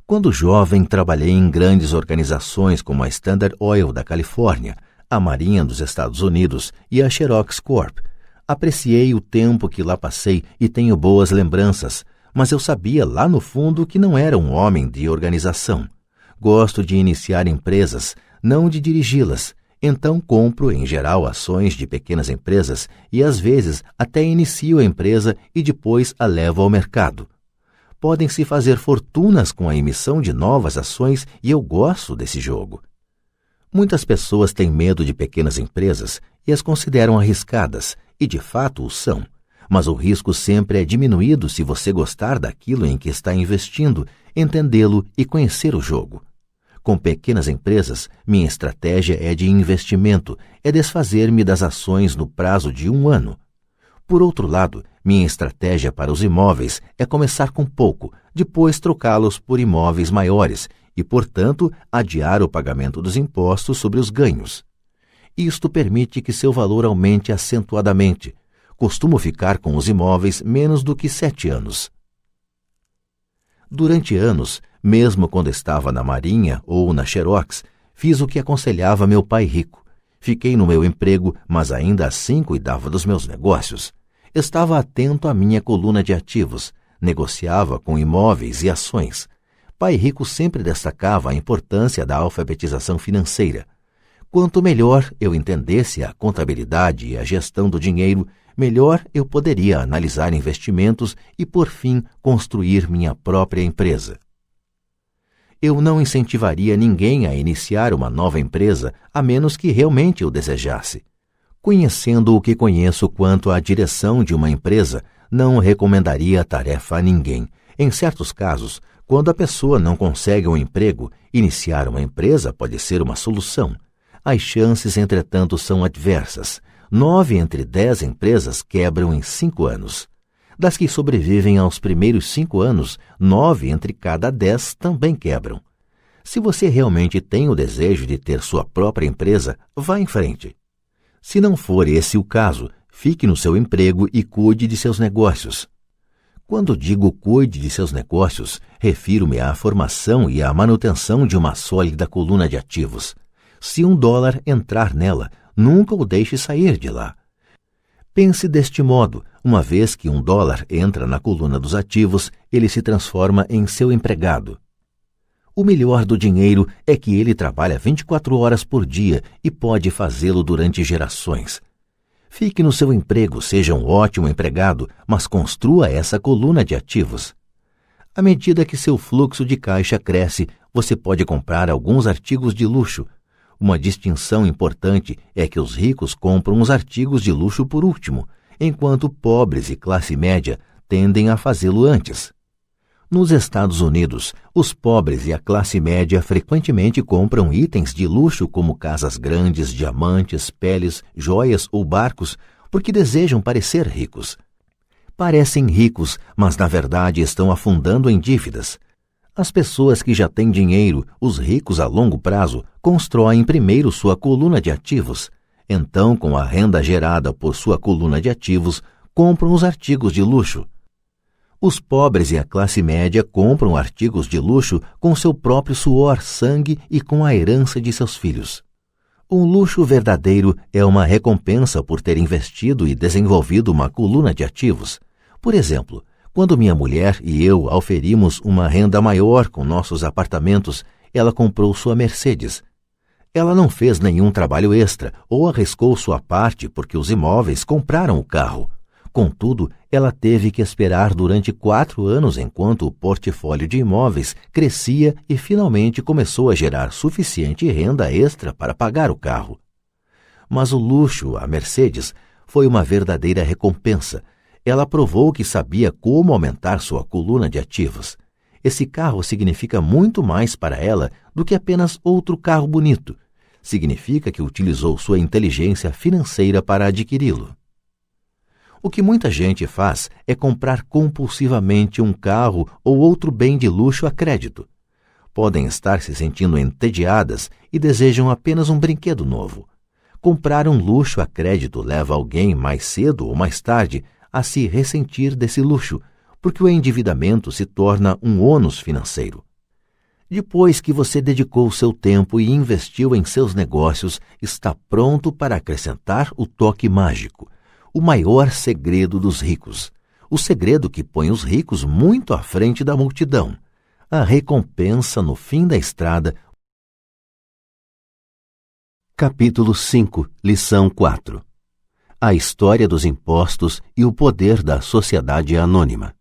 Quando jovem, trabalhei em grandes organizações como a Standard Oil da Califórnia, a Marinha dos Estados Unidos e a Xerox Corp. Apreciei o tempo que lá passei e tenho boas lembranças, mas eu sabia lá no fundo que não era um homem de organização. Gosto de iniciar empresas, não de dirigi-las. Então compro, em geral, ações de pequenas empresas e, às vezes, até inicio a empresa e depois a levo ao mercado. Podem-se fazer fortunas com a emissão de novas ações e eu gosto desse jogo. Muitas pessoas têm medo de pequenas empresas e as consideram arriscadas, e de fato o são. Mas o risco sempre é diminuído se você gostar daquilo em que está investindo, entendê-lo e conhecer o jogo. Com pequenas empresas, minha estratégia é de investimento, é desfazer-me das ações no prazo de 1 ano. Por outro lado, minha estratégia para os imóveis é começar com pouco, depois trocá-los por imóveis maiores e, portanto, adiar o pagamento dos impostos sobre os ganhos. Isto permite que seu valor aumente acentuadamente. Costumo ficar com os imóveis menos do que 7 anos. Durante anos, mesmo quando estava na Marinha ou na Xerox, fiz o que aconselhava meu pai rico. Fiquei no meu emprego, mas ainda assim cuidava dos meus negócios. Estava atento à minha coluna de ativos, negociava com imóveis e ações. Pai rico sempre destacava a importância da alfabetização financeira. Quanto melhor eu entendesse a contabilidade e a gestão do dinheiro, melhor eu poderia analisar investimentos e, por fim, construir minha própria empresa. Eu não incentivaria ninguém a iniciar uma nova empresa a menos que realmente o desejasse. Conhecendo o que conheço quanto à direção de uma empresa, não recomendaria a tarefa a ninguém. Em certos casos, quando a pessoa não consegue um emprego, iniciar uma empresa pode ser uma solução. As chances, entretanto, são adversas. 9 entre 10 empresas quebram em 5 anos. Das que sobrevivem aos primeiros 5 anos, 9 entre cada 10 também quebram. Se você realmente tem o desejo de ter sua própria empresa, vá em frente. Se não for esse o caso, fique no seu emprego e cuide de seus negócios. Quando digo cuide de seus negócios, refiro-me à formação e à manutenção de uma sólida coluna de ativos. Se $1 entrar nela, nunca o deixe sair de lá. Pense deste modo: uma vez que $1 entra na coluna dos ativos, ele se transforma em seu empregado. O melhor do dinheiro é que ele trabalha 24 horas por dia e pode fazê-lo durante gerações. Fique no seu emprego, seja um ótimo empregado, mas construa essa coluna de ativos. À medida que seu fluxo de caixa cresce, Você pode comprar alguns artigos de luxo. Uma distinção importante é que os ricos compram os artigos de luxo por último, enquanto pobres e classe média tendem a fazê-lo antes. Nos Estados Unidos, os pobres e a classe média frequentemente compram itens de luxo como casas grandes, diamantes, peles, joias ou barcos, porque desejam parecer ricos. Parecem ricos, mas na verdade estão afundando em dívidas. As pessoas que já têm dinheiro, os ricos a longo prazo, constroem primeiro sua coluna de ativos. Então, com a renda gerada por sua coluna de ativos, compram os artigos de luxo. Os pobres e a classe média compram artigos de luxo com seu próprio suor, sangue e com a herança de seus filhos. Um luxo verdadeiro é uma recompensa por ter investido e desenvolvido uma coluna de ativos. Por exemplo, quando minha mulher e eu auferimos uma renda maior com nossos apartamentos, ela comprou sua Mercedes. Ela não fez nenhum trabalho extra ou arriscou sua parte porque os imóveis compraram o carro. Contudo, ela teve que esperar durante 4 anos enquanto o portfólio de imóveis crescia e finalmente começou a gerar suficiente renda extra para pagar o carro. Mas o luxo, a Mercedes, foi uma verdadeira recompensa. Ela provou que sabia como aumentar sua coluna de ativos. Esse carro significa muito mais para ela do que apenas outro carro bonito. Significa que utilizou sua inteligência financeira para adquiri-lo. O que muita gente faz é comprar compulsivamente um carro ou outro bem de luxo a crédito. Podem estar se sentindo entediadas e desejam apenas um brinquedo novo. Comprar um luxo a crédito leva alguém mais cedo ou mais tarde a se ressentir desse luxo, porque o endividamento se torna um ônus financeiro. Depois que você dedicou seu tempo e investiu em seus negócios, está pronto para acrescentar o toque mágico, o maior segredo dos ricos, o segredo que põe os ricos muito à frente da multidão, a recompensa no fim da estrada. Capítulo 5, Lição 4. A história dos impostos e o poder da sociedade anônima.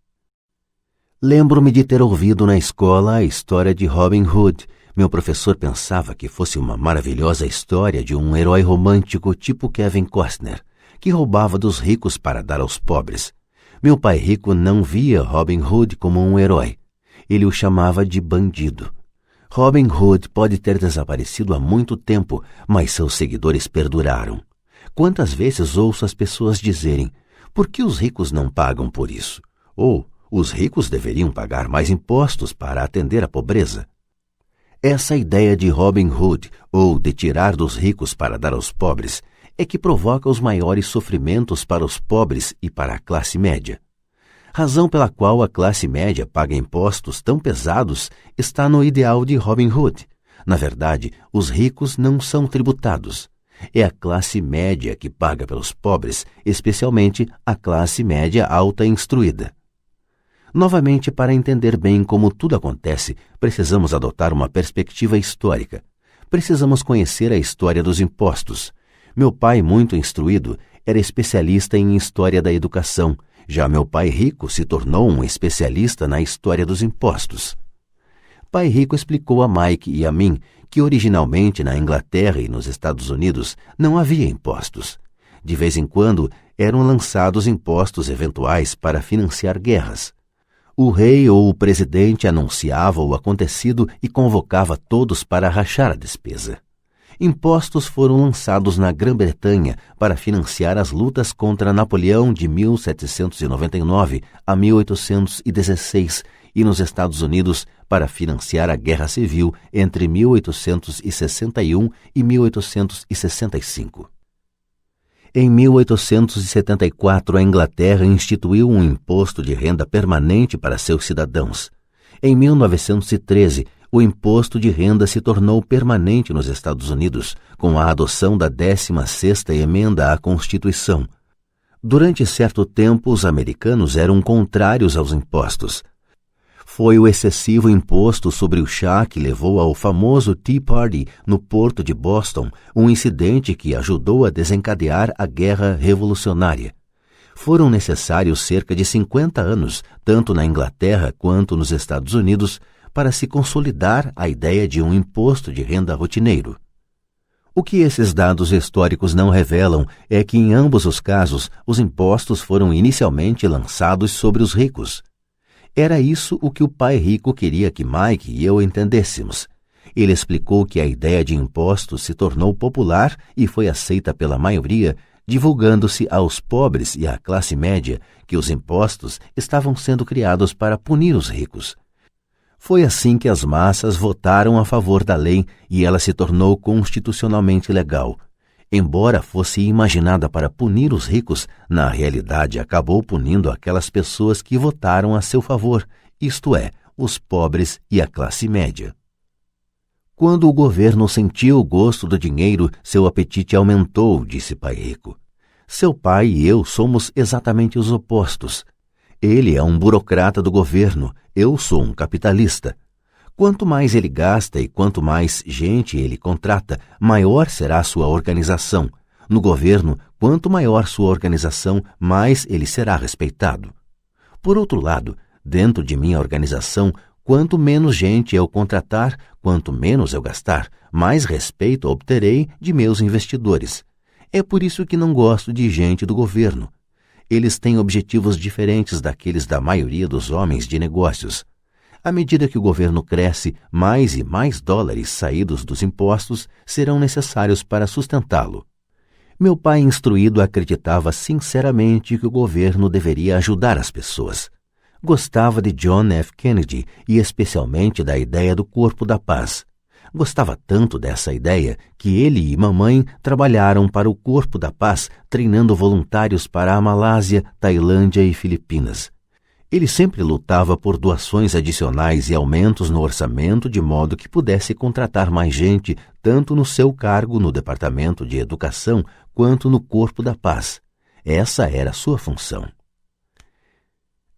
Lembro-me de ter ouvido na escola a história de Robin Hood. Meu professor pensava que fosse uma maravilhosa história de um herói romântico tipo Kevin Costner, que roubava dos ricos para dar aos pobres. Meu pai rico não via Robin Hood como um herói. Ele o chamava de bandido. Robin Hood pode ter desaparecido há muito tempo, mas seus seguidores perduraram. Quantas vezes ouço as pessoas dizerem: por que os ricos não pagam por isso? Ou, os ricos deveriam pagar mais impostos para atender a pobreza. Essa ideia de Robin Hood, ou de tirar dos ricos para dar aos pobres, é que provoca os maiores sofrimentos para os pobres e para a classe média. Razão pela qual a classe média paga impostos tão pesados está no ideal de Robin Hood. Na verdade, os ricos não são tributados. É a classe média que paga pelos pobres, especialmente a classe média alta instruída. Novamente, para entender bem como tudo acontece, precisamos adotar uma perspectiva histórica. Precisamos conhecer a história dos impostos. Meu pai, muito instruído, era especialista em história da educação. Já meu pai rico se tornou um especialista na história dos impostos. Pai rico explicou a Mike e a mim que originalmente na Inglaterra e nos Estados Unidos não havia impostos. De vez em quando eram lançados impostos eventuais para financiar guerras. O rei ou o presidente anunciava o acontecido e convocava todos para rachar a despesa. Impostos foram lançados na Grã-Bretanha para financiar as lutas contra Napoleão de 1799 a 1816 e nos Estados Unidos para financiar a Guerra Civil entre 1861 e 1865. Em 1874, a Inglaterra instituiu um imposto de renda permanente para seus cidadãos. Em 1913, o imposto de renda se tornou permanente nos Estados Unidos, com a adoção da 16ª emenda à Constituição. Durante certo tempo, os americanos eram contrários aos impostos. Foi o excessivo imposto sobre o chá que levou ao famoso Tea Party no porto de Boston, um incidente que ajudou a desencadear a Guerra Revolucionária. Foram necessários cerca de 50 anos, tanto na Inglaterra quanto nos Estados Unidos, para se consolidar a ideia de um imposto de renda rotineiro. O que esses dados históricos não revelam é que, em ambos os casos, os impostos foram inicialmente lançados sobre os ricos. Era isso o que o pai rico queria que Mike e eu entendêssemos. Ele explicou que a ideia de impostos se tornou popular e foi aceita pela maioria, divulgando-se aos pobres e à classe média que os impostos estavam sendo criados para punir os ricos. Foi assim que as massas votaram a favor da lei e ela se tornou constitucionalmente legal. Embora fosse imaginada para punir os ricos, na realidade acabou punindo aquelas pessoas que votaram a seu favor, isto é, os pobres e a classe média. Quando o governo sentiu o gosto do dinheiro, seu apetite aumentou, disse Pai Rico. Seu pai e eu somos exatamente os opostos. Ele é um burocrata do governo, eu sou um capitalista. Quanto mais ele gasta e quanto mais gente ele contrata, maior será sua organização. No governo, quanto maior sua organização, mais ele será respeitado. Por outro lado, dentro de minha organização, quanto menos gente eu contratar, quanto menos eu gastar, mais respeito obterei de meus investidores. É por isso que não gosto de gente do governo. Eles têm objetivos diferentes daqueles da maioria dos homens de negócios. À medida que o governo cresce, mais e mais dólares saídos dos impostos serão necessários para sustentá-lo. Meu pai instruído acreditava sinceramente que o governo deveria ajudar as pessoas. Gostava de John F. Kennedy e especialmente da ideia do Corpo da Paz. Gostava tanto dessa ideia que ele e mamãe trabalharam para o Corpo da Paz, treinando voluntários para a Malásia, Tailândia e Filipinas. Ele sempre lutava por doações adicionais e aumentos no orçamento de modo que pudesse contratar mais gente, tanto no seu cargo no Departamento de Educação quanto no Corpo da Paz. Essa era sua função.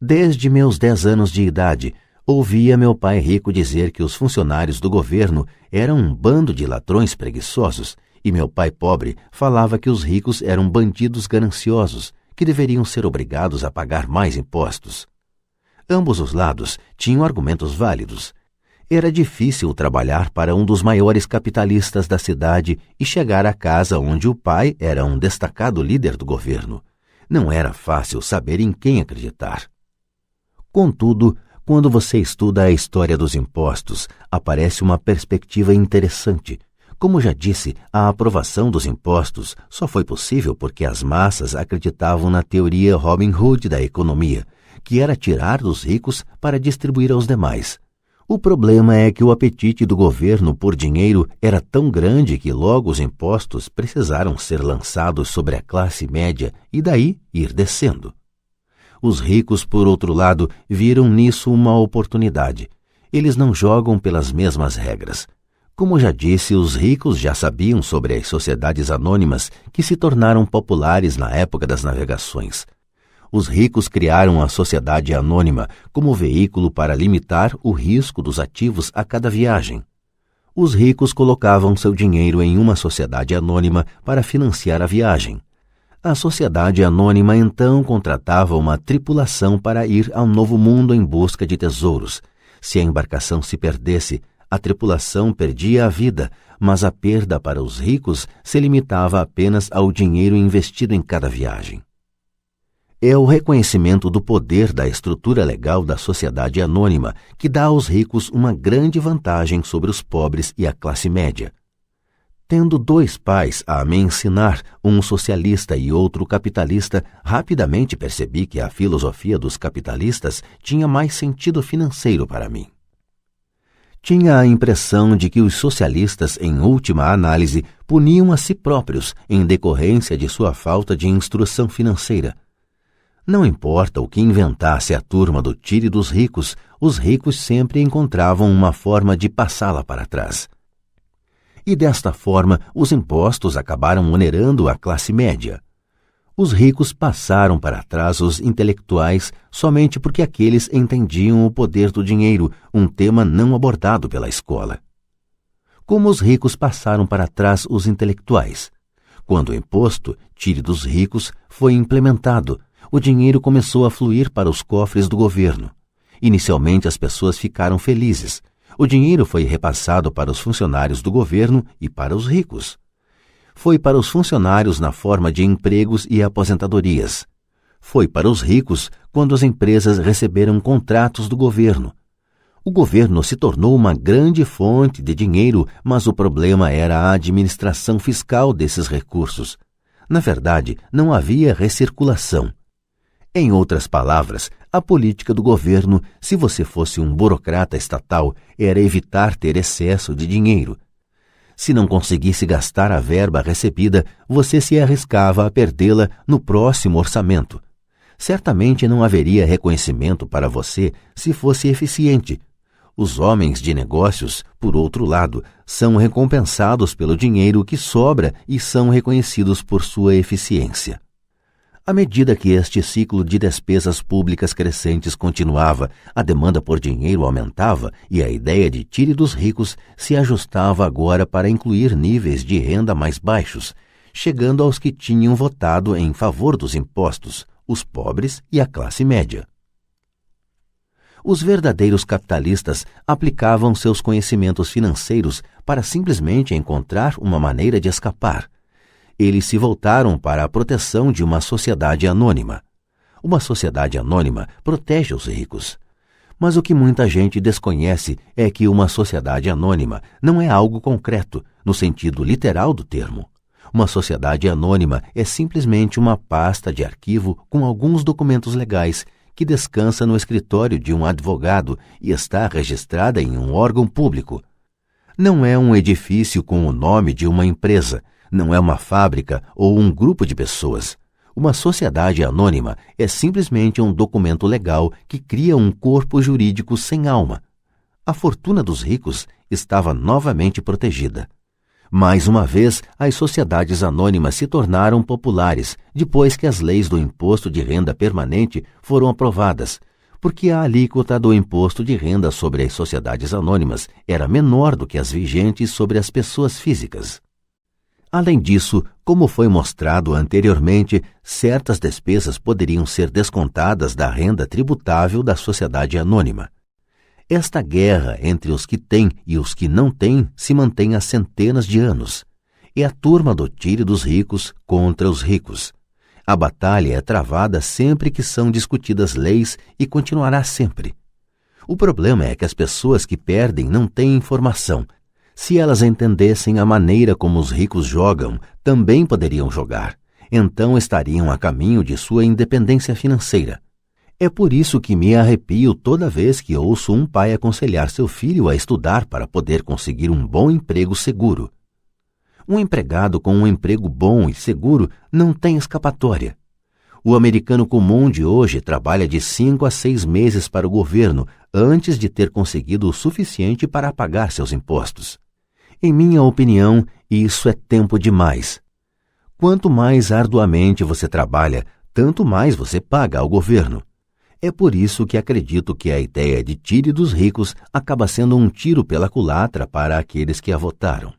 Desde meus 10 anos de idade, ouvia meu pai rico dizer que os funcionários do governo eram um bando de ladrões preguiçosos e meu pai pobre falava que os ricos eram bandidos gananciosos, que deveriam ser obrigados a pagar mais impostos. Ambos os lados tinham argumentos válidos. Era difícil trabalhar para um dos maiores capitalistas da cidade e chegar à casa onde o pai era um destacado líder do governo. Não era fácil saber em quem acreditar. Contudo, quando você estuda a história dos impostos, aparece uma perspectiva interessante. Como já disse, a aprovação dos impostos só foi possível porque as massas acreditavam na teoria Robin Hood da economia, que era tirar dos ricos para distribuir aos demais. O problema é que o apetite do governo por dinheiro era tão grande que logo os impostos precisaram ser lançados sobre a classe média e daí ir descendo. Os ricos, por outro lado, viram nisso uma oportunidade. Eles não jogam pelas mesmas regras. Como já disse, os ricos já sabiam sobre as sociedades anônimas que se tornaram populares na época das navegações. Os ricos criaram a sociedade anônima como veículo para limitar o risco dos ativos a cada viagem. Os ricos colocavam seu dinheiro em uma sociedade anônima para financiar a viagem. A sociedade anônima então contratava uma tripulação para ir ao novo mundo em busca de tesouros. Se a embarcação se perdesse, a tripulação perdia a vida, mas a perda para os ricos se limitava apenas ao dinheiro investido em cada viagem. É o reconhecimento do poder da estrutura legal da sociedade anônima que dá aos ricos uma grande vantagem sobre os pobres e a classe média. Tendo 2 pais a me ensinar, um socialista e outro capitalista, rapidamente percebi que a filosofia dos capitalistas tinha mais sentido financeiro para mim. Tinha a impressão de que os socialistas, em última análise, puniam a si próprios em decorrência de sua falta de instrução financeira. Não importa o que inventasse a turma do tire dos ricos, os ricos sempre encontravam uma forma de passá-la para trás. E desta forma, os impostos acabaram onerando a classe média. Os ricos passaram para trás os intelectuais somente porque aqueles entendiam o poder do dinheiro, um tema não abordado pela escola. Como os ricos passaram para trás os intelectuais? Quando o imposto, tire dos ricos, foi implementado, o dinheiro começou a fluir para os cofres do governo. Inicialmente, as pessoas ficaram felizes. O dinheiro foi repassado para os funcionários do governo e para os ricos. Foi para os funcionários na forma de empregos e aposentadorias. Foi para os ricos quando as empresas receberam contratos do governo. O governo se tornou uma grande fonte de dinheiro, mas o problema era a administração fiscal desses recursos. Na verdade, não havia recirculação. Em outras palavras, a política do governo, se você fosse um burocrata estatal, era evitar ter excesso de dinheiro. Se não conseguisse gastar a verba recebida, você se arriscava a perdê-la no próximo orçamento. Certamente não haveria reconhecimento para você se fosse eficiente. Os homens de negócios, por outro lado, são recompensados pelo dinheiro que sobra e são reconhecidos por sua eficiência. À medida que este ciclo de despesas públicas crescentes continuava, a demanda por dinheiro aumentava e a ideia de tire dos ricos se ajustava agora para incluir níveis de renda mais baixos, chegando aos que tinham votado em favor dos impostos, os pobres e a classe média. Os verdadeiros capitalistas aplicavam seus conhecimentos financeiros para simplesmente encontrar uma maneira de escapar. Eles se voltaram para a proteção de uma sociedade anônima. Uma sociedade anônima protege os ricos. Mas o que muita gente desconhece é que uma sociedade anônima não é algo concreto, no sentido literal do termo. Uma sociedade anônima é simplesmente uma pasta de arquivo com alguns documentos legais que descansa no escritório de um advogado e está registrada em um órgão público. Não é um edifício com o nome de uma empresa, não é uma fábrica ou um grupo de pessoas. Uma sociedade anônima é simplesmente um documento legal que cria um corpo jurídico sem alma. A fortuna dos ricos estava novamente protegida. Mais uma vez, as sociedades anônimas se tornaram populares depois que as leis do imposto de renda permanente foram aprovadas, porque a alíquota do imposto de renda sobre as sociedades anônimas era menor do que as vigentes sobre as pessoas físicas. Além disso, como foi mostrado anteriormente, certas despesas poderiam ser descontadas da renda tributável da sociedade anônima. Esta guerra entre os que têm e os que não têm se mantém há centenas de anos. É a turma do tire dos ricos contra os ricos. A batalha é travada sempre que são discutidas leis e continuará sempre. O problema é que as pessoas que perdem não têm informação. Se elas entendessem a maneira como os ricos jogam, também poderiam jogar. Então estariam a caminho de sua independência financeira. É por isso que me arrepio toda vez que ouço um pai aconselhar seu filho a estudar para poder conseguir um bom emprego seguro. Um empregado com um emprego bom e seguro não tem escapatória. O americano comum de hoje trabalha de 5 a 6 meses para o governo antes de ter conseguido o suficiente para pagar seus impostos. Em minha opinião, isso é tempo demais. Quanto mais arduamente você trabalha, tanto mais você paga ao governo. É por isso que acredito que a ideia de tire dos ricos acaba sendo um tiro pela culatra para aqueles que a votaram.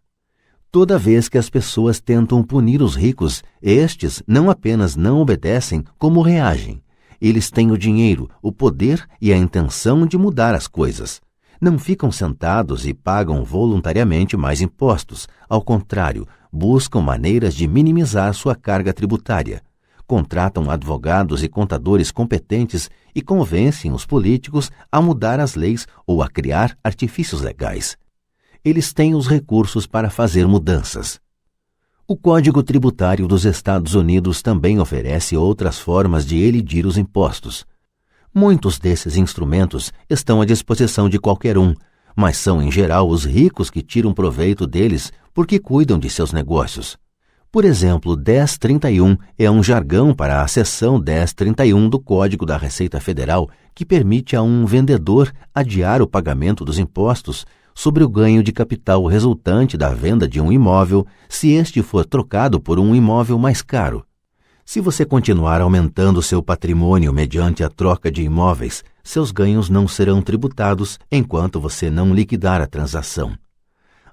Toda vez que as pessoas tentam punir os ricos, estes não apenas não obedecem, como reagem. Eles têm o dinheiro, o poder e a intenção de mudar as coisas. Não ficam sentados e pagam voluntariamente mais impostos. Ao contrário, buscam maneiras de minimizar sua carga tributária. Contratam advogados e contadores competentes e convencem os políticos a mudar as leis ou a criar artifícios legais. Eles têm os recursos para fazer mudanças. O Código Tributário dos Estados Unidos também oferece outras formas de elidir os impostos. Muitos desses instrumentos estão à disposição de qualquer um, mas são em geral os ricos que tiram proveito deles porque cuidam de seus negócios. Por exemplo, 1031 é um jargão para a seção 1031 do Código da Receita Federal que permite a um vendedor adiar o pagamento dos impostos sobre o ganho de capital resultante da venda de um imóvel se este for trocado por um imóvel mais caro. Se você continuar aumentando seu patrimônio mediante a troca de imóveis, seus ganhos não serão tributados enquanto você não liquidar a transação.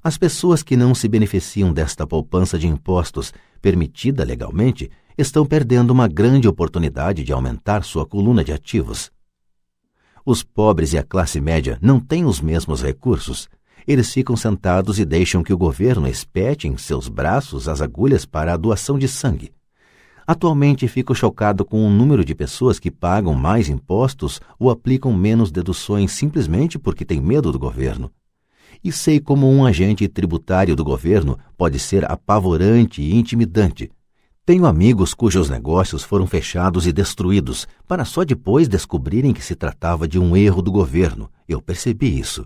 As pessoas que não se beneficiam desta poupança de impostos permitida legalmente estão perdendo uma grande oportunidade de aumentar sua coluna de ativos. Os pobres e a classe média não têm os mesmos recursos. Eles ficam sentados e deixam que o governo espete em seus braços as agulhas para a doação de sangue. Atualmente fico chocado com o número de pessoas que pagam mais impostos ou aplicam menos deduções simplesmente porque têm medo do governo. E sei como um agente tributário do governo pode ser apavorante e intimidante. Tenho amigos cujos negócios foram fechados e destruídos para só depois descobrirem que se tratava de um erro do governo. Eu percebi isso.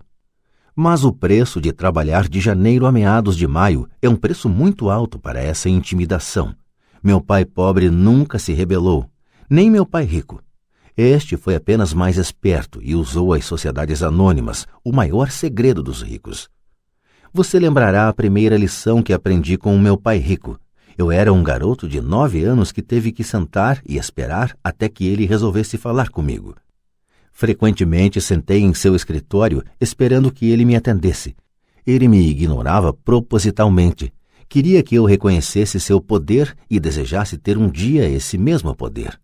Mas o preço de trabalhar de janeiro a meados de maio é um preço muito alto para essa intimidação. Meu pai pobre nunca se rebelou, nem meu pai rico. Este foi apenas mais esperto e usou as sociedades anônimas, o maior segredo dos ricos. Você lembrará a primeira lição que aprendi com o meu pai rico. Eu era um garoto de 9 anos que teve que sentar e esperar até que ele resolvesse falar comigo. Frequentemente sentei em seu escritório esperando que ele me atendesse. Ele me ignorava propositalmente. Queria que eu reconhecesse seu poder e desejasse ter um dia esse mesmo poder.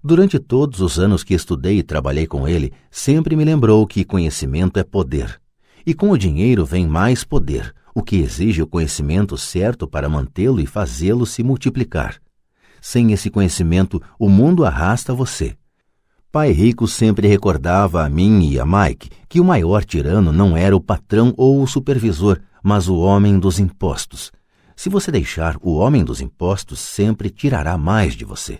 Durante todos os anos que estudei e trabalhei com ele, sempre me lembrou que conhecimento é poder. E com o dinheiro vem mais poder, o que exige o conhecimento certo para mantê-lo e fazê-lo se multiplicar. Sem esse conhecimento, o mundo arrasta você. Pai Rico sempre recordava a mim e a Mike que o maior tirano não era o patrão ou o supervisor, mas o homem dos impostos. Se você deixar, o homem dos impostos sempre tirará mais de você.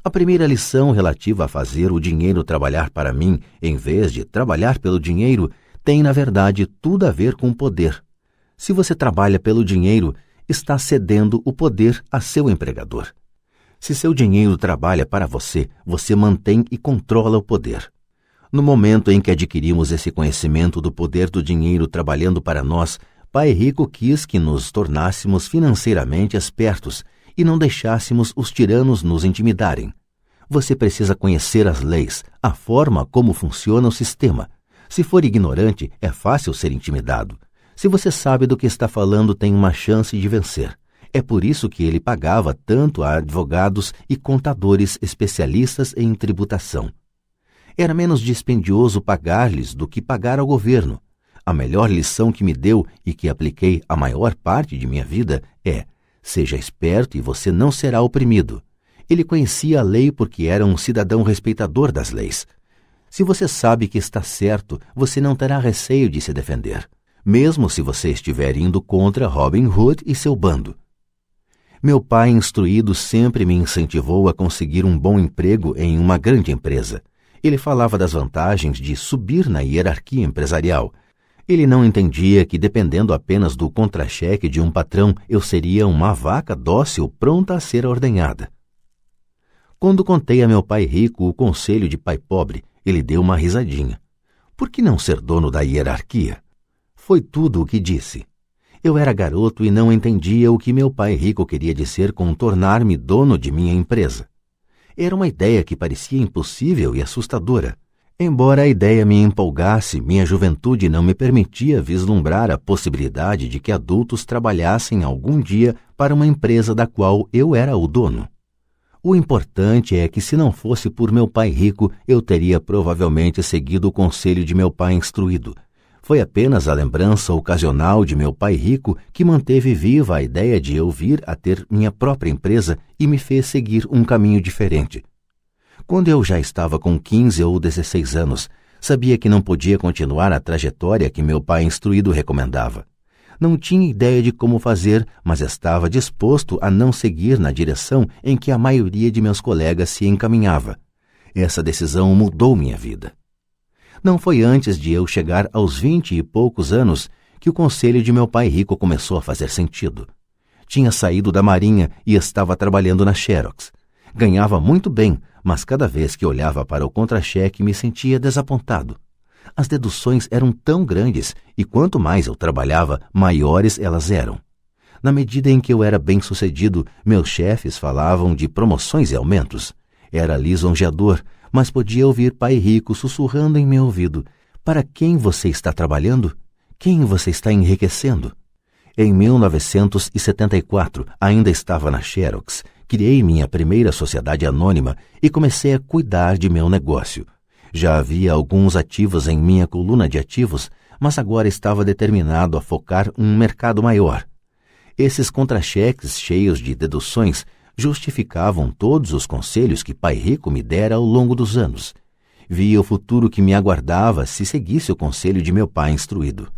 A primeira lição relativa a fazer o dinheiro trabalhar para mim, em vez de trabalhar pelo dinheiro, tem, na verdade, tudo a ver com poder. Se você trabalha pelo dinheiro, está cedendo o poder a seu empregador. Se seu dinheiro trabalha para você, você mantém e controla o poder. No momento em que adquirimos esse conhecimento do poder do dinheiro trabalhando para nós, Pai Rico quis que nos tornássemos financeiramente espertos e não deixássemos os tiranos nos intimidarem. Você precisa conhecer as leis, a forma como funciona o sistema. Se for ignorante, é fácil ser intimidado. Se você sabe do que está falando, tem uma chance de vencer. É por isso que ele pagava tanto a advogados e contadores especialistas em tributação. Era menos dispendioso pagar-lhes do que pagar ao governo. A melhor lição que me deu e que apliquei a maior parte de minha vida é: seja esperto e você não será oprimido. Ele conhecia a lei porque era um cidadão respeitador das leis. Se você sabe que está certo, você não terá receio de se defender, mesmo se você estiver indo contra Robin Hood e seu bando. Meu pai instruído sempre me incentivou a conseguir um bom emprego em uma grande empresa. Ele falava das vantagens de subir na hierarquia empresarial. Ele não entendia que, dependendo apenas do contra-cheque de um patrão, eu seria uma vaca dócil pronta a ser ordenhada. Quando contei a meu pai rico o conselho de pai pobre, ele deu uma risadinha. Por que não ser dono da hierarquia? Foi tudo o que disse. Eu era garoto e não entendia o que meu pai rico queria dizer com tornar-me dono de minha empresa. Era uma ideia que parecia impossível e assustadora. Embora a ideia me empolgasse, minha juventude não me permitia vislumbrar a possibilidade de que adultos trabalhassem algum dia para uma empresa da qual eu era o dono. O importante é que, se não fosse por meu pai rico, eu teria provavelmente seguido o conselho de meu pai instruído. Foi apenas a lembrança ocasional de meu pai rico que manteve viva a ideia de eu vir a ter minha própria empresa e me fez seguir um caminho diferente. Quando eu já estava com 15 ou 16 anos, sabia que não podia continuar a trajetória que meu pai instruído recomendava. Não tinha ideia de como fazer, mas estava disposto a não seguir na direção em que a maioria de meus colegas se encaminhava. Essa decisão mudou minha vida. Não foi antes de eu chegar aos 20 e poucos anos que o conselho de meu pai rico começou a fazer sentido. Tinha saído da Marinha e estava trabalhando na Xerox. Ganhava muito bem, mas cada vez que olhava para o contra-cheque me sentia desapontado. As deduções eram tão grandes e quanto mais eu trabalhava, maiores elas eram. Na medida em que eu era bem-sucedido, meus chefes falavam de promoções e aumentos. Era lisonjeador, mas podia ouvir pai rico sussurrando em meu ouvido: para quem você está trabalhando? Quem você está enriquecendo? Em 1974, ainda estava na Xerox, criei minha primeira sociedade anônima e comecei a cuidar de meu negócio. Já havia alguns ativos em minha coluna de ativos, mas agora estava determinado a focar um mercado maior. Esses contra-cheques cheios de deduções justificavam todos os conselhos que Pai Rico me dera ao longo dos anos. Via o futuro que me aguardava se seguisse o conselho de meu pai instruído.